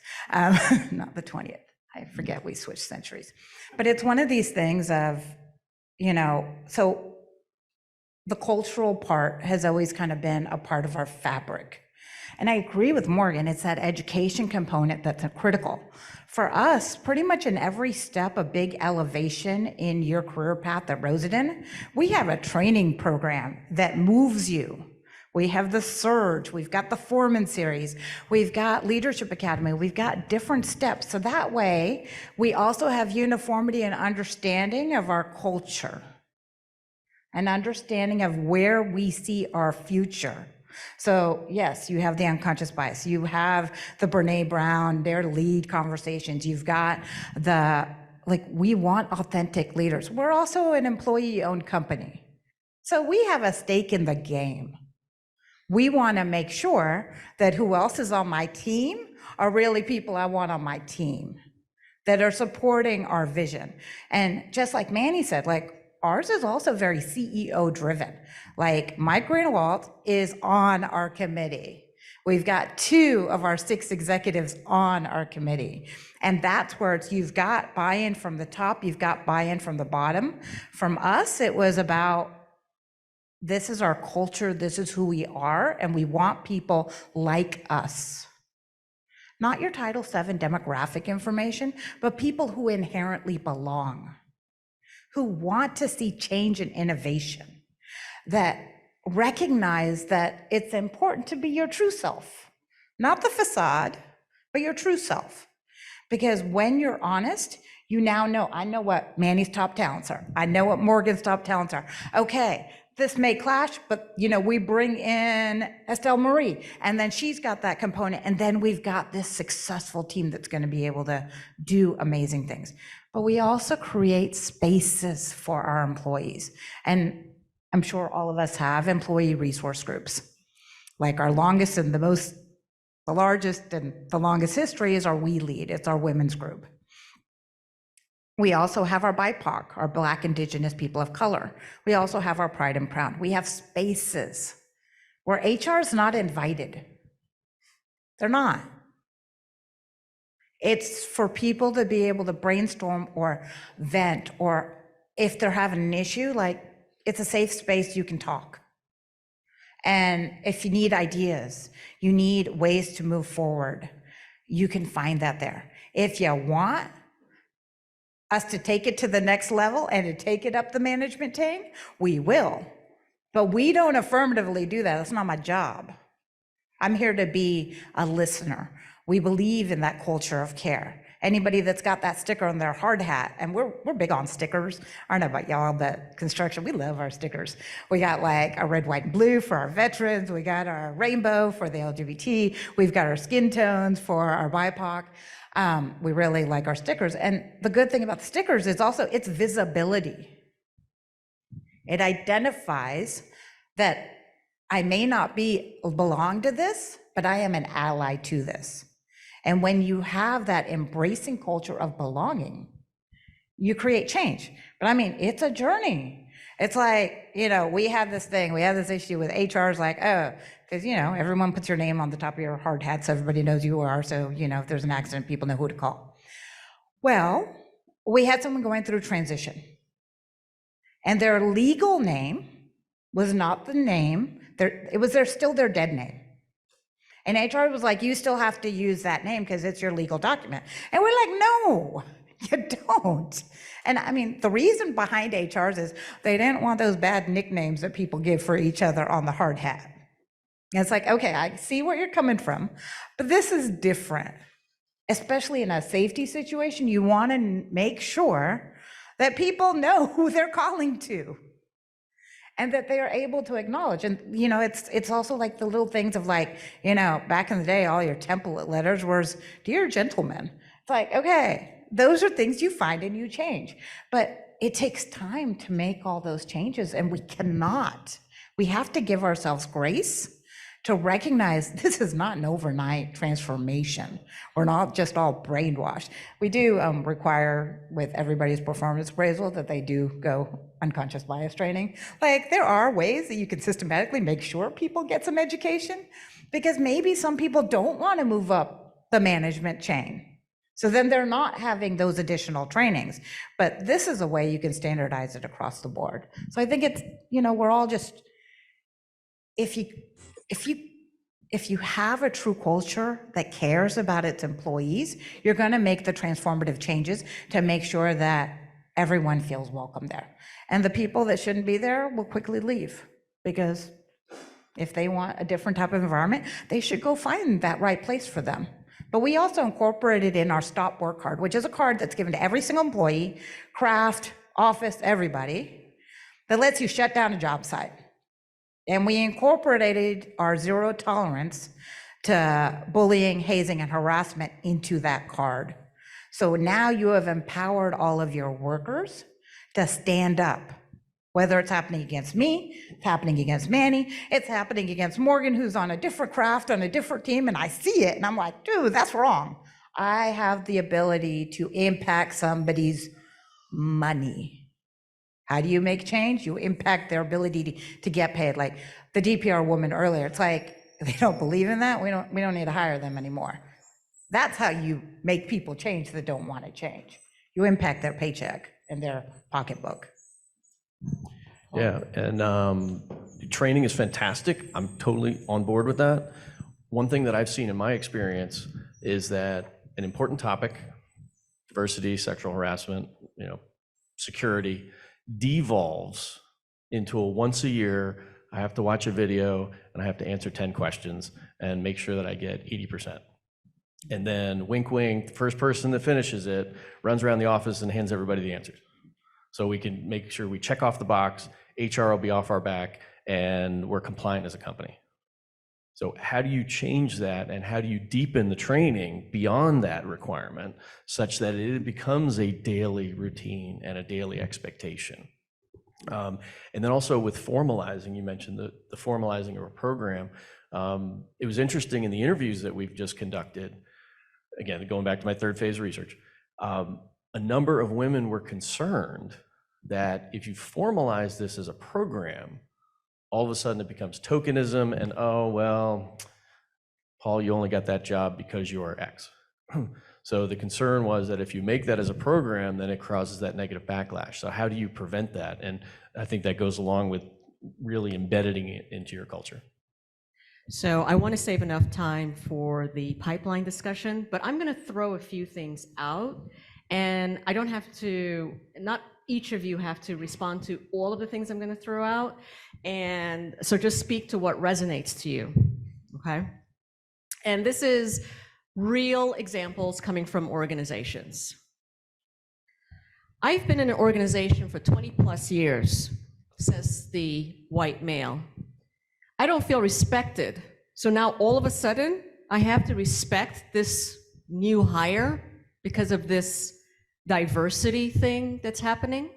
not the 20th. I forget, we switched centuries. But it's one of these things of, you know, so the cultural part has always kind of been a part of our fabric. And I agree with Morgan, it's that education component that's critical. For us, pretty much in every step, a big elevation in your career path at Rosendin, we have a training program that moves you. We have the Surge, we've got the Foreman Series, we've got Leadership Academy, we've got different steps. So that way, we also have uniformity and understanding of our culture, an understanding of where we see our future. So yes, you have the unconscious bias, you have the Brene Brown, their lead conversations, you've got we want authentic leaders. We're also an employee-owned company. So we have a stake in the game. We want to make sure that who else is on my team are really people I want on my team that are supporting our vision. And just like Manny said, ours is also very CEO driven. Mike Greenwald is on our committee. We've got 2 of our 6 executives on our committee. And that's where you've got buy-in from the top, you've got buy-in from the bottom. From us, it was about, this is our culture, this is who we are, and we want people like us. Not your Title VII demographic information, but people who inherently belong, who want to see change and innovation, that recognize that it's important to be your true self, not the facade, but your true self. Because when you're honest, you now know, I know what Manny's top talents are. I know what Morgan's top talents are. Okay, this may clash, but we bring in Estelle Marie, and then she's got that component, and then we've got this successful team that's going to be able to do amazing things. But we also create spaces for our employees, and I'm sure all of us have employee resource groups. Like our longest and the largest and the longest history is our We Lead. It's our women's group. We also have our BIPOC, our Black, Indigenous, people of color. We also have our Pride and Proud. We have spaces where HR is not invited. They're not. It's for people to be able to brainstorm or vent, or if they're having an issue, like, it's a safe space you can talk. And if you need ideas, you need ways to move forward, you can find that there. If you want us to take it to the next level and to take it up the management chain, we will. But we don't affirmatively do that. That's not my job. I'm here to be a listener. We believe in that culture of care. Anybody that's got that sticker on their hard hat, and we're big on stickers. I don't know about y'all, but construction, we love our stickers. We got like a red, white, and blue for our veterans. We got our rainbow for the LGBT. We've got our skin tones for our BIPOC. We really like our stickers. And the good thing about the stickers is also it's visibility. It identifies that I may not belong to this, but I am an ally to this. And when you have that embracing culture of belonging, you create change. But I mean, it's a journey. It's like, we have this issue with HR's like, oh, because, everyone puts your name on the top of your hard hat so everybody knows you are. So, if there's an accident, people know who to call. Well, we had someone going through transition. And their legal name was not the name, it was still their dead name. And HR was like, you still have to use that name because it's your legal document. And we're like, no, you don't. And I mean, the reason behind HRs is they didn't want those bad nicknames that people give for each other on the hard hat. And it's like, okay, I see where you're coming from, but this is different. Especially in a safety situation, you want to make sure that people know who they're calling to. And that they are able to acknowledge. And, it's also like the little things of like, back in the day, all your template letters was, dear gentlemen. It's like, okay, those are things you find and you change. But it takes time to make all those changes, and we have to give ourselves grace to recognize this is not an overnight transformation. We're not just all brainwashed. We do require with everybody's performance appraisal that they do go unconscious bias training. Like, there are ways that you can systematically make sure people get some education, because maybe some people don't want to move up the management chain. So then they're not having those additional trainings. But this is a way you can standardize it across the board. So I think it's, we're all just, if you have a true culture that cares about its employees, you're going to make the transformative changes to make sure that everyone feels welcome there. And the people that shouldn't be there will quickly leave, because if they want a different type of environment, they should go find that right place for them. But we also incorporated in our stop work card, which is a card that's given to every single employee, craft, office, everybody, that lets you shut down a job site. And we incorporated our zero tolerance to bullying, hazing, and harassment into that card. So now you have empowered all of your workers to stand up, whether it's happening against me, it's happening against Manny, it's happening against Morgan, who's on a different craft, on a different team, and I see it, and I'm like, dude, that's wrong. I have the ability to impact somebody's money. How do you make change? You impact their ability to get paid. Like the DPR woman earlier, it's like, they don't believe in that, we don't need to hire them anymore. That's how you make people change that don't want to change. You impact their paycheck and their pocketbook. Yeah, and training is fantastic. I'm totally on board with that. One thing that I've seen in my experience is that an important topic, diversity, sexual harassment, security, devolves into a once a year, I have to watch a video and I have to answer 10 questions and make sure that I get 80%. And then wink, wink, the first person that finishes it runs around the office and hands everybody the answers. So we can make sure we check off the box, HR will be off our back, and we're compliant as a company. So how do you change that, and how do you deepen the training beyond that requirement such that it becomes a daily routine and a daily expectation? And then also with formalizing, you mentioned the formalizing of a program. It was interesting in the interviews that we've just conducted, again, going back to my third phase of research, a number of women were concerned that if you formalize this as a program, all of a sudden it becomes tokenism and, oh, well, Paul, you only got that job because you are X. So the concern was that if you make that as a program, then it causes that negative backlash. So how do you prevent that? And I think that goes along with really embedding it into your culture. So I want to save enough time for the pipeline discussion, but I'm going to throw a few things out, and I don't have to, not each of you have to respond to all of the things I'm going to throw out, and so just speak to what resonates to you, okay? And this is real examples coming from organizations. I've been in an organization for 20 plus years, says the white male. I don't feel respected. So now all of a sudden, I have to respect this new hire because of this diversity thing that's happening.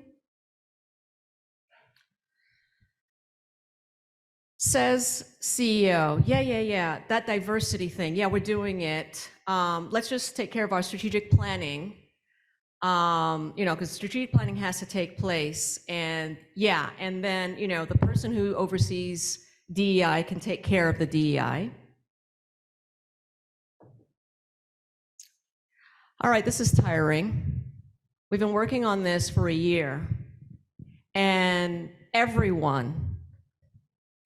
Says CEO, yeah, that diversity thing, yeah, we're doing it. Let's just take care of our strategic planning, because strategic planning has to take place. And yeah, and then, the person who oversees DEI can take care of the DEI. All right, this is tiring. We've been working on this for a year, and everyone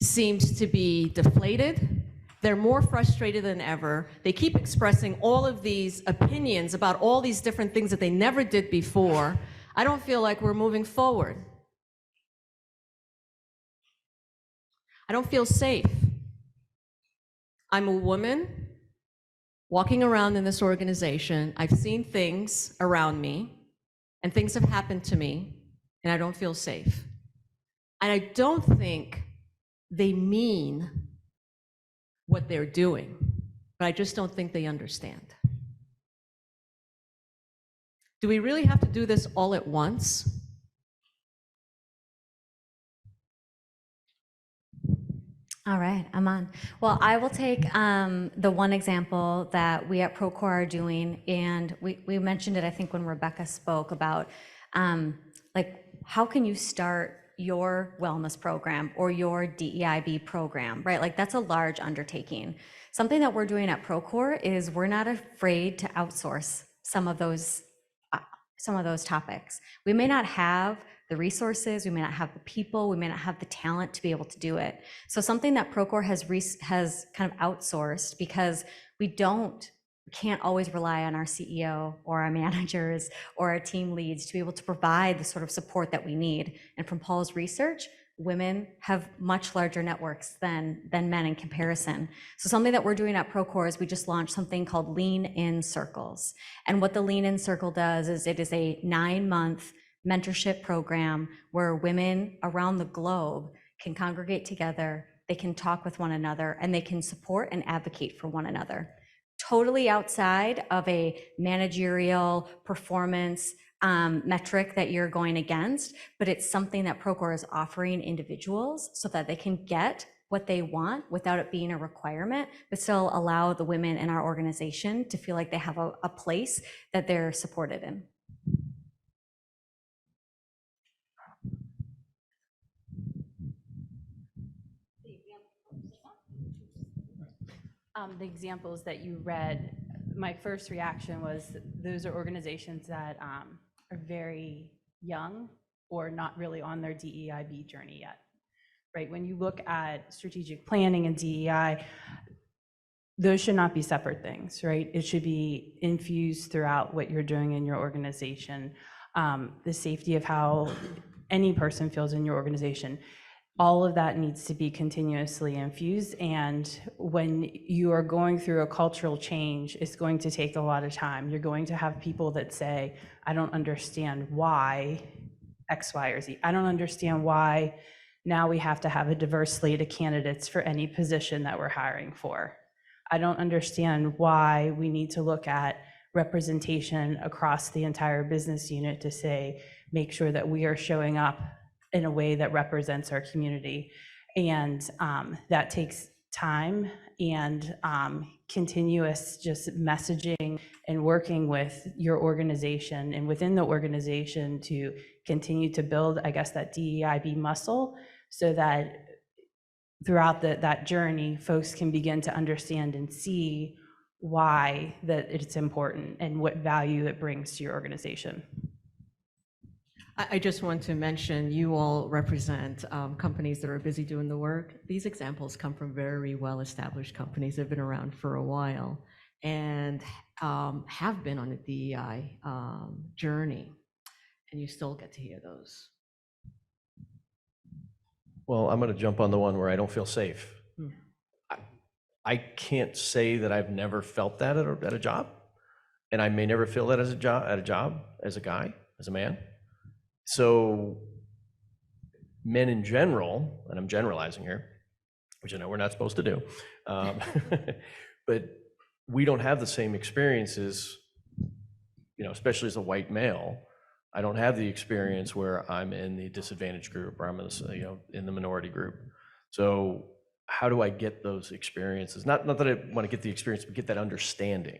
seems to be deflated. They're more frustrated than ever. They keep expressing all of these opinions about all these different things that they never did before. I don't feel like we're moving forward. I don't feel safe. I'm a woman walking around in this organization. I've seen things around me, and things have happened to me, and I don't feel safe. And I don't think they mean what they're doing, but I just don't think they understand. Do we really have to do this all at once? All right, I'm on. Well, I will take the one example that we at Procore are doing, and we mentioned it, I think, when Rebecca spoke about, how can you start your wellness program or your DEIB program, right? Like, that's a large undertaking. Something that we're doing at Procore is we're not afraid to outsource some of those topics. We may not have the resources, we may not have the people, we may not have the talent to be able to do it. So something that Procore has kind of outsourced, because we can't always rely on our CEO or our managers or our team leads to be able to provide the sort of support that we need. And from Paul's research, women have much larger networks than men in comparison. So something that we're doing at Procore is we just launched something called Lean In Circles. And what the Lean In Circle does is it is a 9-month mentorship program where women around the globe can congregate together, they can talk with one another, and they can support and advocate for one another. Totally outside of a managerial performance metric that you're going against, but it's something that Procore is offering individuals so that they can get what they want without it being a requirement, but still allow the women in our organization to feel like they have a place that they're supported in. The examples that you read, my first reaction was those are organizations that are very young or not really on their DEIB journey yet, right? When you look at strategic planning and DEI, those should not be separate things, right? It should be infused throughout what you're doing in your organization. The safety of how any person feels in your organization, all of that needs to be continuously infused. And when you are going through a cultural change, it's going to take a lot of time. You're going to have people that say, I don't understand why X, Y, or Z. I don't understand why now we have to have a diverse slate of candidates for any position that we're hiring for. I don't understand why we need to look at representation across the entire business unit to say, make sure that we are showing up in a way that represents our community. And that takes time and continuous just messaging and working with your organization and within the organization to continue to build, I guess, that DEIB muscle, so that throughout that journey, folks can begin to understand and see why that it's important and what value it brings to your organization. I just want to mention, you all represent companies that are busy doing the work. These examples come from very well-established companies that have been around for a while and have been on a DEI journey, and you still get to hear those. Well, I'm going to jump on the one where I don't feel safe. I can't say that I've never felt that at a job, and I may never feel that at a job, as a guy, as a man. So men in general, and I'm generalizing here, which I know we're not supposed to do, but we don't have the same experiences, especially as a white male. I don't have the experience where I'm in the disadvantaged group or I'm in the minority group. So how do I get those experiences? Not that I want to get the experience, but get that understanding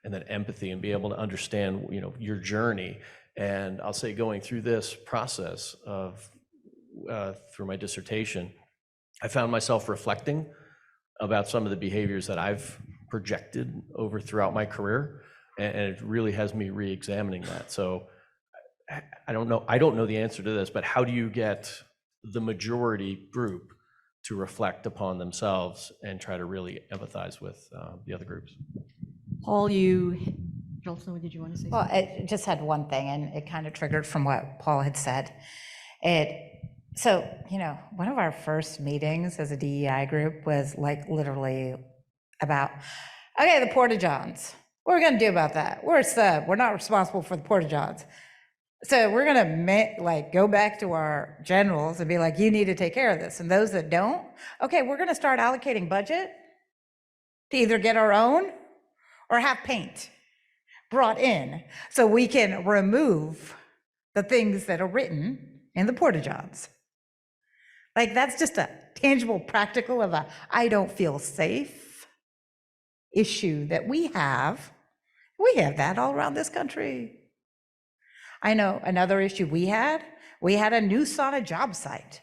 and that empathy and be able to understand, your journey. And I'll say, going through this process through my dissertation, I found myself reflecting about some of the behaviors that I've projected throughout my career, and it really has me re-examining that. So I don't know the answer to this, but how do you get the majority group to reflect upon themselves and try to really empathize with the other groups? Paul, Jolsna, what did you want to say? Well, I just had one thing, and it kind of triggered from what Paul had said. So, one of our first meetings as a DEI group was like literally about, okay, the Porta-Johns. What are we going to do about that? We're a sub. We're not responsible for the Porta-Johns. So we're going to go back to our generals and be like, you need to take care of this. And those that don't, okay, we're going to start allocating budget to either get our own or have paint brought in so we can remove the things that are written in the Porta-Johns. That's just a tangible, practical of I don't feel safe issue that we have. We have that all around this country. I know another issue we had a noose on a job site.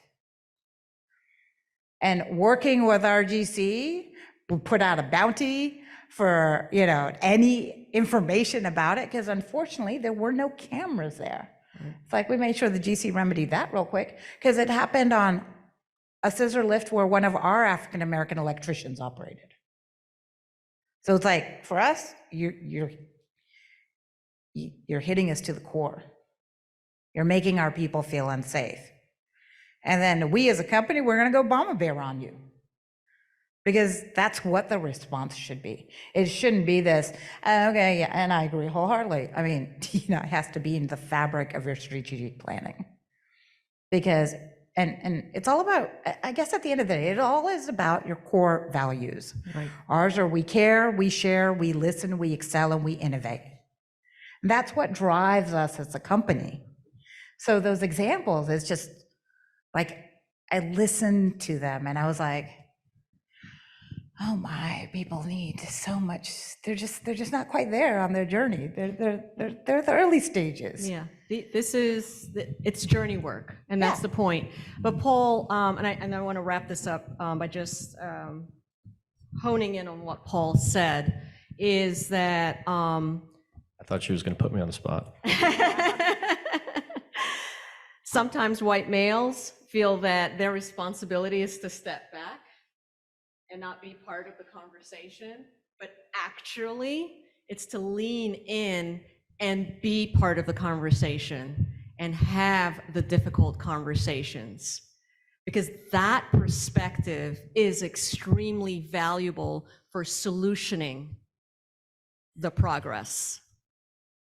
And working with our GC, we put out a bounty for, any information about it, because unfortunately there were no cameras there. It's like we made sure the GC remedied that real quick, because it happened on a scissor lift where one of our African-American electricians operated. So it's like, for us, you're hitting us to the core. You're making our people feel unsafe. And then we as a company, we're going to go bomb a bear on you, because that's what the response should be. It shouldn't be this, okay, yeah, and I agree wholeheartedly. I mean, it has to be in the fabric of your strategic planning. Because, and it's all about, I guess at the end of the day, it all is about your core values. Right. Ours are we care, we share, we listen, we excel, and we innovate. And that's what drives us as a company. So those examples, it's just like, I listened to them and I was like, oh my, people need so much. They're just not quite there on their journey. They're the early stages. Yeah, it's journey work, and that's the point. But Paul, and I want to wrap this up by just honing in on what Paul said, is that I thought she was going to put me on the spot. sometimes white males feel that their responsibility is to step back and not be part of the conversation, but actually it's to lean in and be part of the conversation and have the difficult conversations, because that perspective is extremely valuable for solutioning the progress.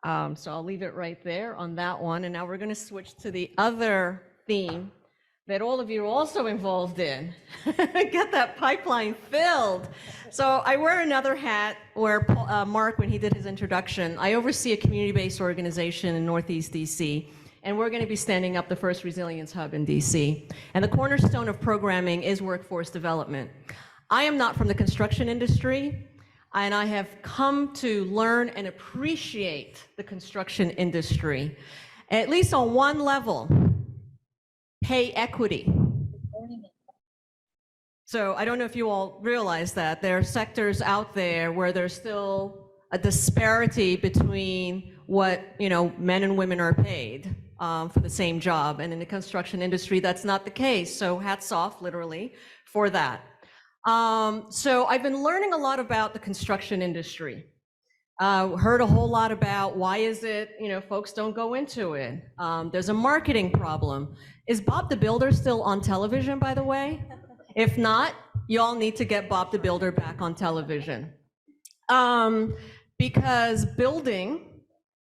So I'll leave it right there on that one. And now we're going to switch to the other theme that all of you are also involved in. Get that pipeline filled. So I wear another hat where Mark, when he did his introduction, I oversee a community-based organization in Northeast DC, and we're going to be standing up the first resilience hub in DC. And the cornerstone of programming is workforce development. I am not from the construction industry, and I have come to learn and appreciate the construction industry, at least on one level, pay equity. So I don't know if you all realize that there are sectors out there where there's still a disparity between what, men and women are paid for the same job. And in the construction industry, that's not the case. So hats off, literally, for that. So I've been learning a lot about the construction industry. Heard a whole lot about why is it, folks don't go into it. There's a marketing problem. Is Bob the Builder still on television, by the way? If not, y'all need to get Bob the Builder back on television. Because building,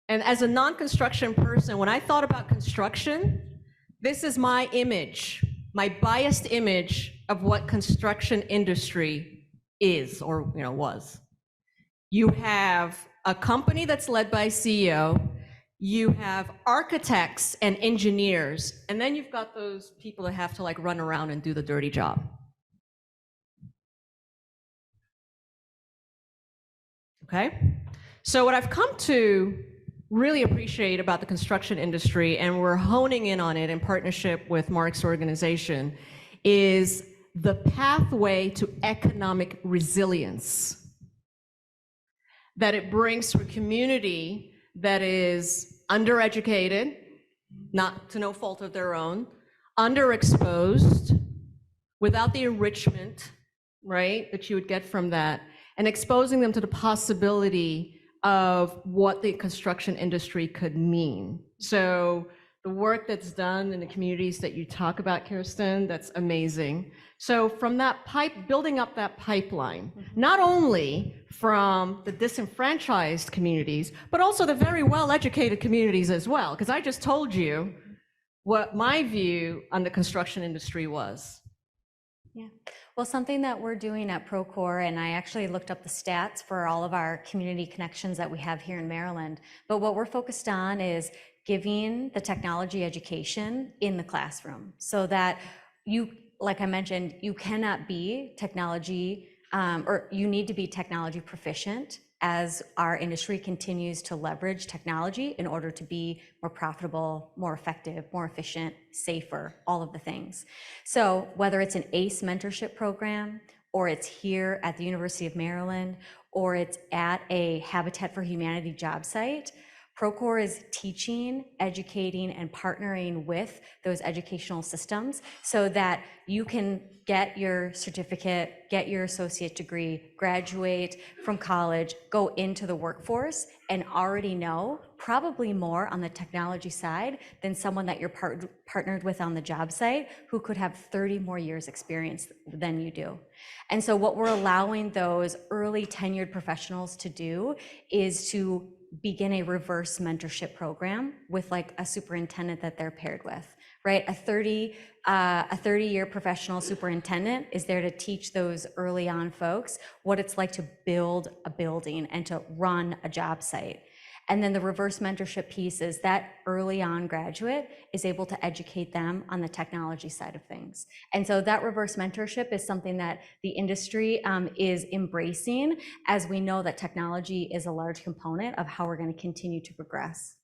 and as a non-construction person, when I thought about construction, this is my image, my biased image of what construction industry is or was. You have a company that's led by a CEO, you have architects and engineers, and then you've got those people that have to run around and do the dirty job. Okay? So what I've come to really appreciate about the construction industry, and we're honing in on it in partnership with Mark's organization, is the pathway to economic resilience that it brings to a community that is undereducated, not to no fault of their own, underexposed, without the enrichment, right, that you would get from that, and exposing them to the possibility of what the construction industry could mean. So the work that's done in the communities that you talk about, Kristen, that's amazing. So from that building up that pipeline, not only from the disenfranchised communities, but also the very well-educated communities as well, because I just told you what my view on the construction industry was. Yeah. Well, something that we're doing at Procore, and I actually looked up the stats for all of our community connections that we have here in Maryland, but what we're focused on is giving the technology education in the classroom so that you, like I mentioned, you cannot be technology, or you need to be technology proficient as our industry continues to leverage technology in order to be more profitable, more effective, more efficient, safer, all of the things. So whether it's an ACE mentorship program, or it's here at the University of Maryland, or it's at a Habitat for Humanity job site, Procore is teaching, educating, and partnering with those educational systems so that you can get your certificate, get your associate degree, graduate from college, go into the workforce, and already know probably more on the technology side than someone that you're partnered with on the job site who could have 30 more years experience than you do. And so what we're allowing those early tenured professionals to do is to begin a reverse mentorship program with a superintendent that they're paired with, right? A 30-year professional superintendent is there to teach those early on folks what it's like to build a building and to run a job site. And then the reverse mentorship piece is that early on graduate is able to educate them on the technology side of things. And so that reverse mentorship is something that the industry is embracing, as we know that technology is a large component of how we're going to continue to progress.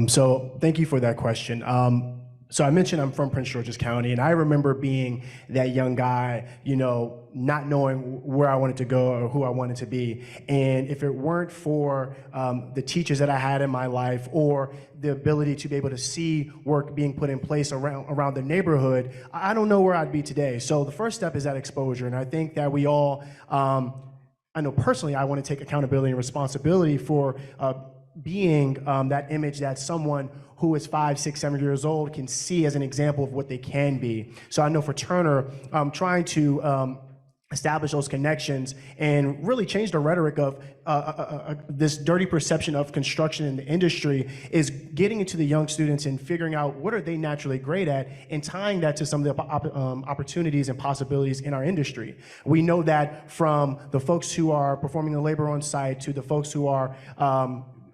So thank you for that question. So I mentioned I'm from Prince George's County, and I remember being that young guy, not knowing where I wanted to go or who I wanted to be. And if it weren't for the teachers that I had in my life, or the ability to be able to see work being put in place around the neighborhood, I don't know where I'd be today. So the first step is that exposure. And I think that we all, I know personally, I want to take accountability and responsibility for being that image that someone who is 5, 6, 7 years old can see as an example of what they can be. So I know for Traynor, trying to establish those connections and really change the rhetoric of this dirty perception of construction in the industry is getting into the young students and figuring out what are they naturally great at and tying that to some of the opportunities and possibilities in our industry. We know that from the folks who are performing the labor on site to the folks who are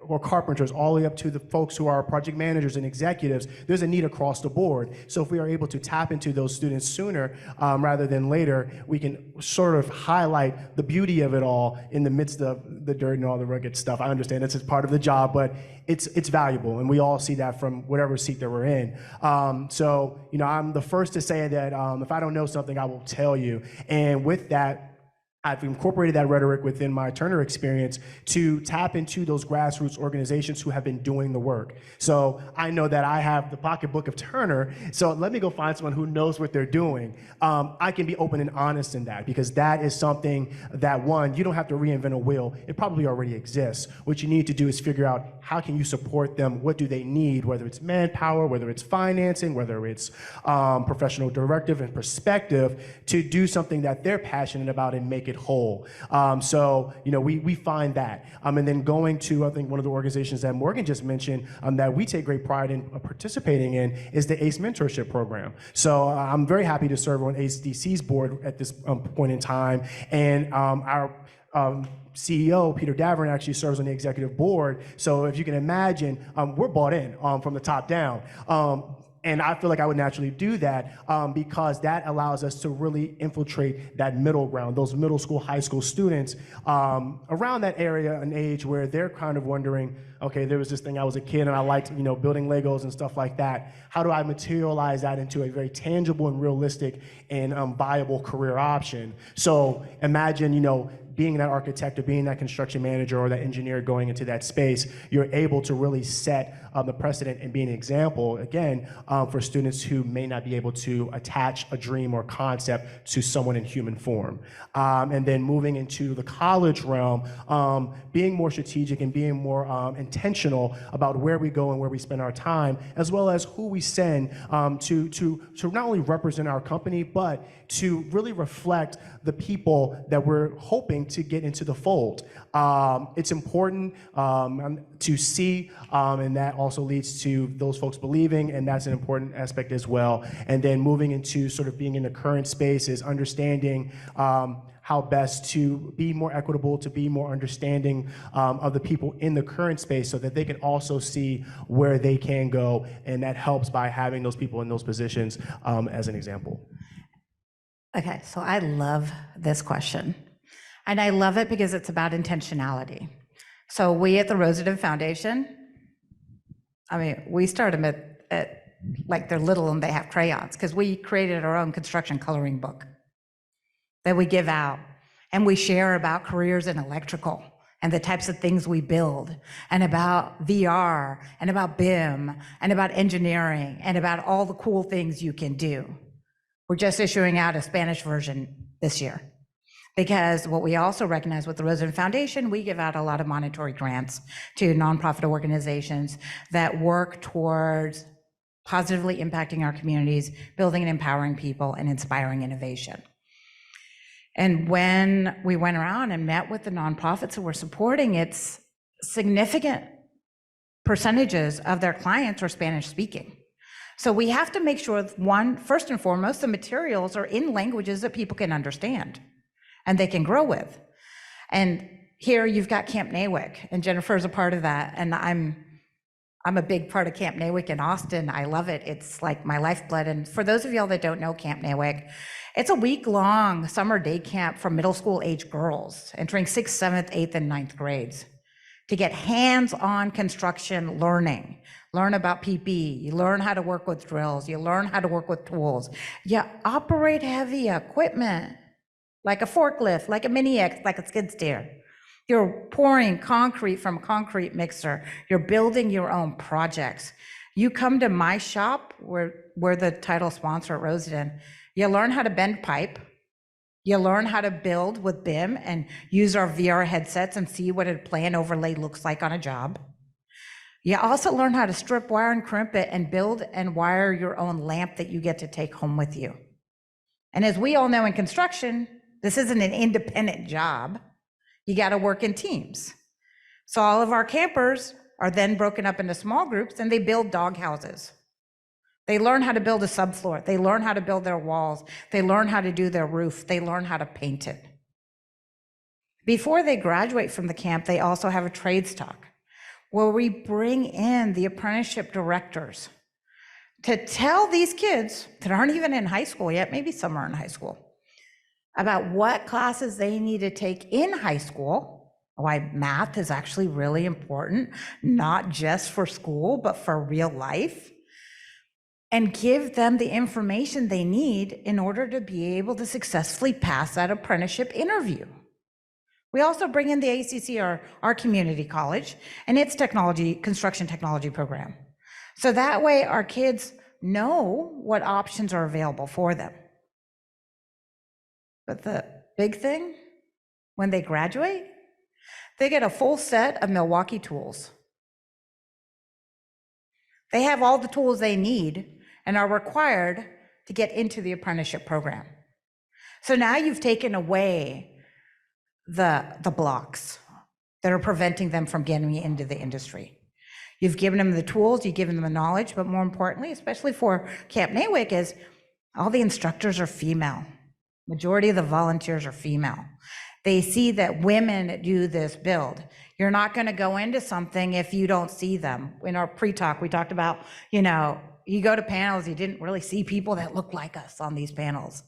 or carpenters, all the way up to the folks who are project managers and executives. There's a need across the board. So if we are able to tap into those students sooner rather than later, we can sort of highlight the beauty of it all in the midst of the dirt and all the rugged stuff. I understand this is part of the job, but it's valuable, and we all see that from whatever seat that we're in. So, you know, I'm the first to say that if I don't know something, I will tell you. And with that, I've incorporated that rhetoric within my Traynor experience to tap into those grassroots organizations who have been doing the work. So I know that I have the pocketbook of Traynor, so let me go find someone who knows what they're doing. I can be open and honest in that, because that is something that, one, you don't have to reinvent a wheel. It probably already exists. What you need to do is figure out how can you support them, what do they need, whether it's manpower, whether it's financing, whether it's professional directive and perspective, to do something that they're passionate about and make it whole. So, you know, we find that. And then going to, I think, one of the organizations that Morgan just mentioned that we take great pride in participating in is the ACE Mentorship Program. So I'm very happy to serve on ACE DC's board at this point in time. And our CEO, Peter Davern, actually serves on the executive board. So if you can imagine, we're bought in from the top down. And I feel like I would naturally do that because that allows us to really infiltrate that middle ground, those middle school, high school students around that area and age where they're kind of wondering, okay, there was this thing, I was a kid and I liked, you know, building Legos and stuff like that. How do I materialize that into a very tangible and realistic and viable career option? So imagine, you know, being that architect or being that construction manager or that engineer going into that space, you're able to really set the precedent and be an example, again, for students who may not be able to attach a dream or concept to someone in human form. And then moving into the college realm, being more strategic and being more intentional about where we go and where we spend our time, as well as who we send to not only represent our company, but to really reflect the people that we're hoping to get into the fold. It's important to see, and that also leads to those folks believing, and that's an important aspect as well. And then moving into sort of being in the current space is understanding how best to be more equitable, to be more understanding of the people in the current space so that they can also see where they can go, and that helps by having those people in those positions as an example. Okay, so I love this question. And I love it because it's about intentionality. So we at the Rosendin Foundation, I mean, we start them at like they're little and they have crayons, because we created our own construction coloring book that we give out. And we share about careers in electrical and the types of things we build, and about VR, and about BIM, and about engineering, and about all the cool things you can do. We're just issuing out a Spanish version this year, because what we also recognize with the Rosendin Foundation, we give out a lot of monetary grants to nonprofit organizations that work towards positively impacting our communities, building and empowering people, and inspiring innovation. And when we went around and met with the nonprofits that we're supporting, it's significant percentages of their clients are Spanish speaking. So we have to make sure, one, first and foremost, the materials are in languages that people can understand and they can grow with. And here you've got Camp Nawick, and Jennifer is a part of that. And I'm a big part of Camp Nawick in Austin. I love it. It's like my lifeblood. And for those of y'all that don't know Camp Nawick, it's a week-long summer day camp for middle school age girls entering 6th, 7th, 8th, and 9th grades to get hands-on construction learning. Learn about PP, you learn how to work with drills, you learn how to work with tools. You operate heavy equipment, like a forklift, like a mini X, like a skid steer. You're pouring concrete from a concrete mixer. You're building your own projects. You come to my shop, we're the title sponsor at Rosendin. You learn how to bend pipe. You learn how to build with BIM and use our VR headsets and see what a plan overlay looks like on a job. You also learn how to strip wire and crimp it and build and wire your own lamp that you get to take home with you. And as we all know in construction, this isn't an independent job. You got to work in teams. So all of our campers are then broken up into small groups and they build dog houses. They learn how to build a subfloor. They learn how to build their walls. They learn how to do their roof. They learn how to paint it. Before they graduate from the camp, they also have a trades talk where we bring in the apprenticeship directors to tell these kids that aren't even in high school yet, maybe some are in high school, about what classes they need to take in high school, why math is actually really important, not just for school, but for real life, and give them the information they need in order to be able to successfully pass that apprenticeship interview. We also bring in the ACC, our community college, and its construction technology program. So that way our kids know what options are available for them. But the big thing, when they graduate, they get a full set of Milwaukee tools. They have all the tools they need and are required to get into the apprenticeship program. So now you've taken away the blocks that are preventing them from getting into the industry. You've given them the tools, you've given them the knowledge, but more importantly, especially for Camp Nawick, is all the instructors are female. Majority of the volunteers are female. They see that women do this build. You're not going to go into something if you don't see them. In our pre-talk, we talked about, you go to panels, you didn't really see people that look like us on these panels.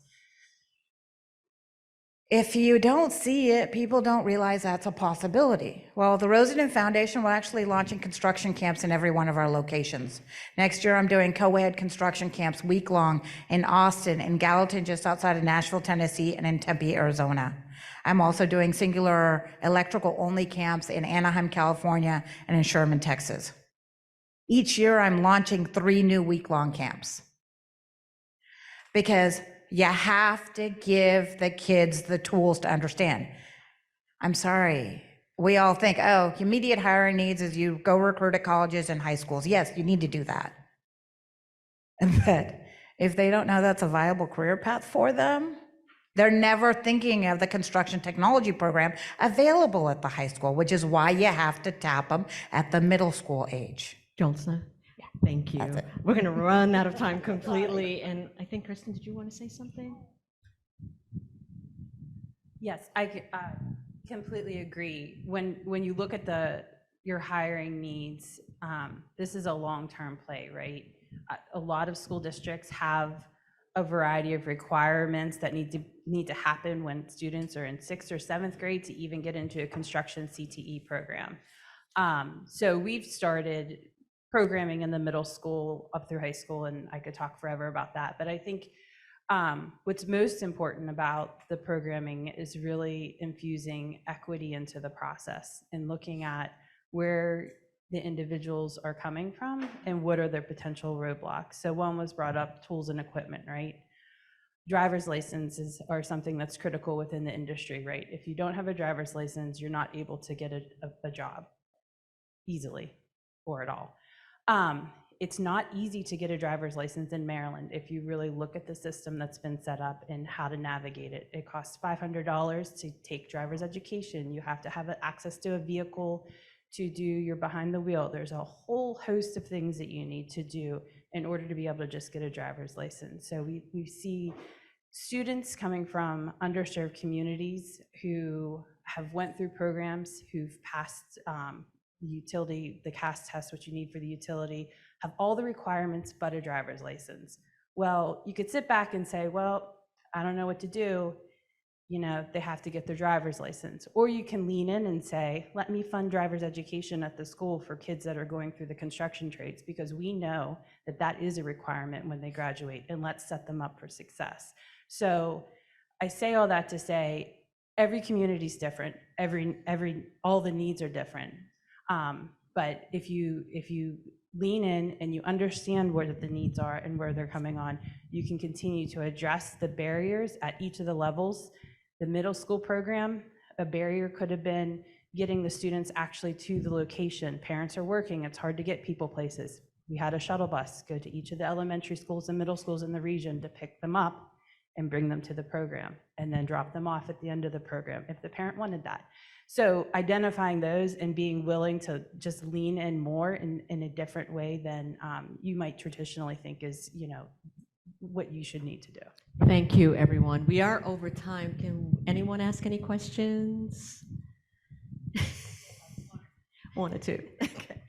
If you don't see it, people don't realize that's a possibility. Well, the Rosendin Foundation will actually launching construction camps in every one of our locations. Next year, I'm doing co-ed construction camps week-long in Austin, in Gallatin, just outside of Nashville, Tennessee, and in Tempe, Arizona. I'm also doing singular electrical-only camps in Anaheim, California, and in Sherman, Texas. Each year, I'm launching 3 new week-long camps because you have to give the kids the tools to understand. I'm sorry, we all think, oh, immediate hiring needs is you go recruit at colleges and high schools. Yes, you need to do that. But if they don't know that's a viable career path for them, they're never thinking of the construction technology program available at the high school, which is why you have to tap them at the middle school age. Jolsna? Yeah. Thank you. We're going to run out of time completely. And I think, Kristen, did you want to say something? Yes, I completely agree. When you look at your hiring needs, this is a long-term play, right? A lot of school districts have a variety of requirements that need to happen when students are in 6th or 7th grade to even get into a construction CTE program. So we've started programming in the middle school up through high school, and I could talk forever about that. But I think what's most important about the programming is really infusing equity into the process and looking at where the individuals are coming from and what are their potential roadblocks. So one was brought up, tools and equipment, right? Driver's licenses are something that's critical within the industry, right? If you don't have a driver's license, you're not able to get a job easily or at all. It's not easy to get a driver's license in Maryland if you really look at the system that's been set up and how to navigate it. It costs $500 to take driver's education. You have to have access to a vehicle to do your behind the wheel. There's a whole host of things that you need to do in order to be able to just get a driver's license. So we see students coming from underserved communities who have went through programs, who've passed the CAS test, which you need for the utility, have all the requirements but a driver's license. Well, you could sit back and say, well, I don't know what to do. They have to get their driver's license. Or you can lean in and say, let me fund driver's education at the school for kids that are going through the construction trades, because we know that that is a requirement when they graduate, and let's set them up for success. So I say all that to say, every community is different. All the needs are different. But if you lean in and you understand where the needs are and where they're coming on, you can continue to address the barriers at each of the levels. The middle school program, a barrier could have been getting the students actually to the location. Parents are working, it's hard to get people places. We had a shuttle bus go to each of the elementary schools and middle schools in the region to pick them up and bring them to the program, and then drop them off at the end of the program if the parent wanted that. So identifying those and being willing to just lean in more in a different way than you might traditionally think is, what you should need to do. Thank you, everyone. We are over time. Can anyone ask any questions? 1 or 2. Okay.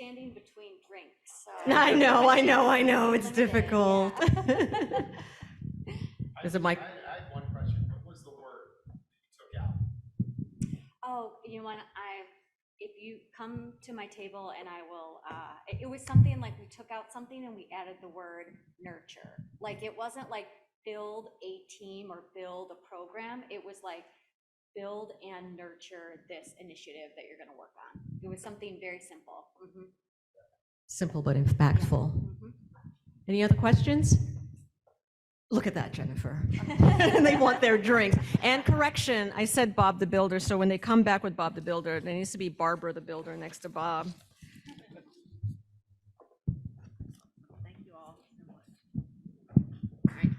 standing between drinks, so. I know, it's Limited, difficult. yeah. Is it Mike? I had one question. What was the word that you took out? Oh, you want, if you come to my table and I will, it was something like we took out something and we added the word nurture. Like, it wasn't like build a team or build a program. It was like build and nurture this initiative that you're gonna work on. It was something very simple. Simple but impactful. Any other questions? Look at that, Jennifer. And they want their drinks. And correction, I said Bob the Builder, so when they come back with Bob the Builder, there needs to be Barbara the Builder next to Bob.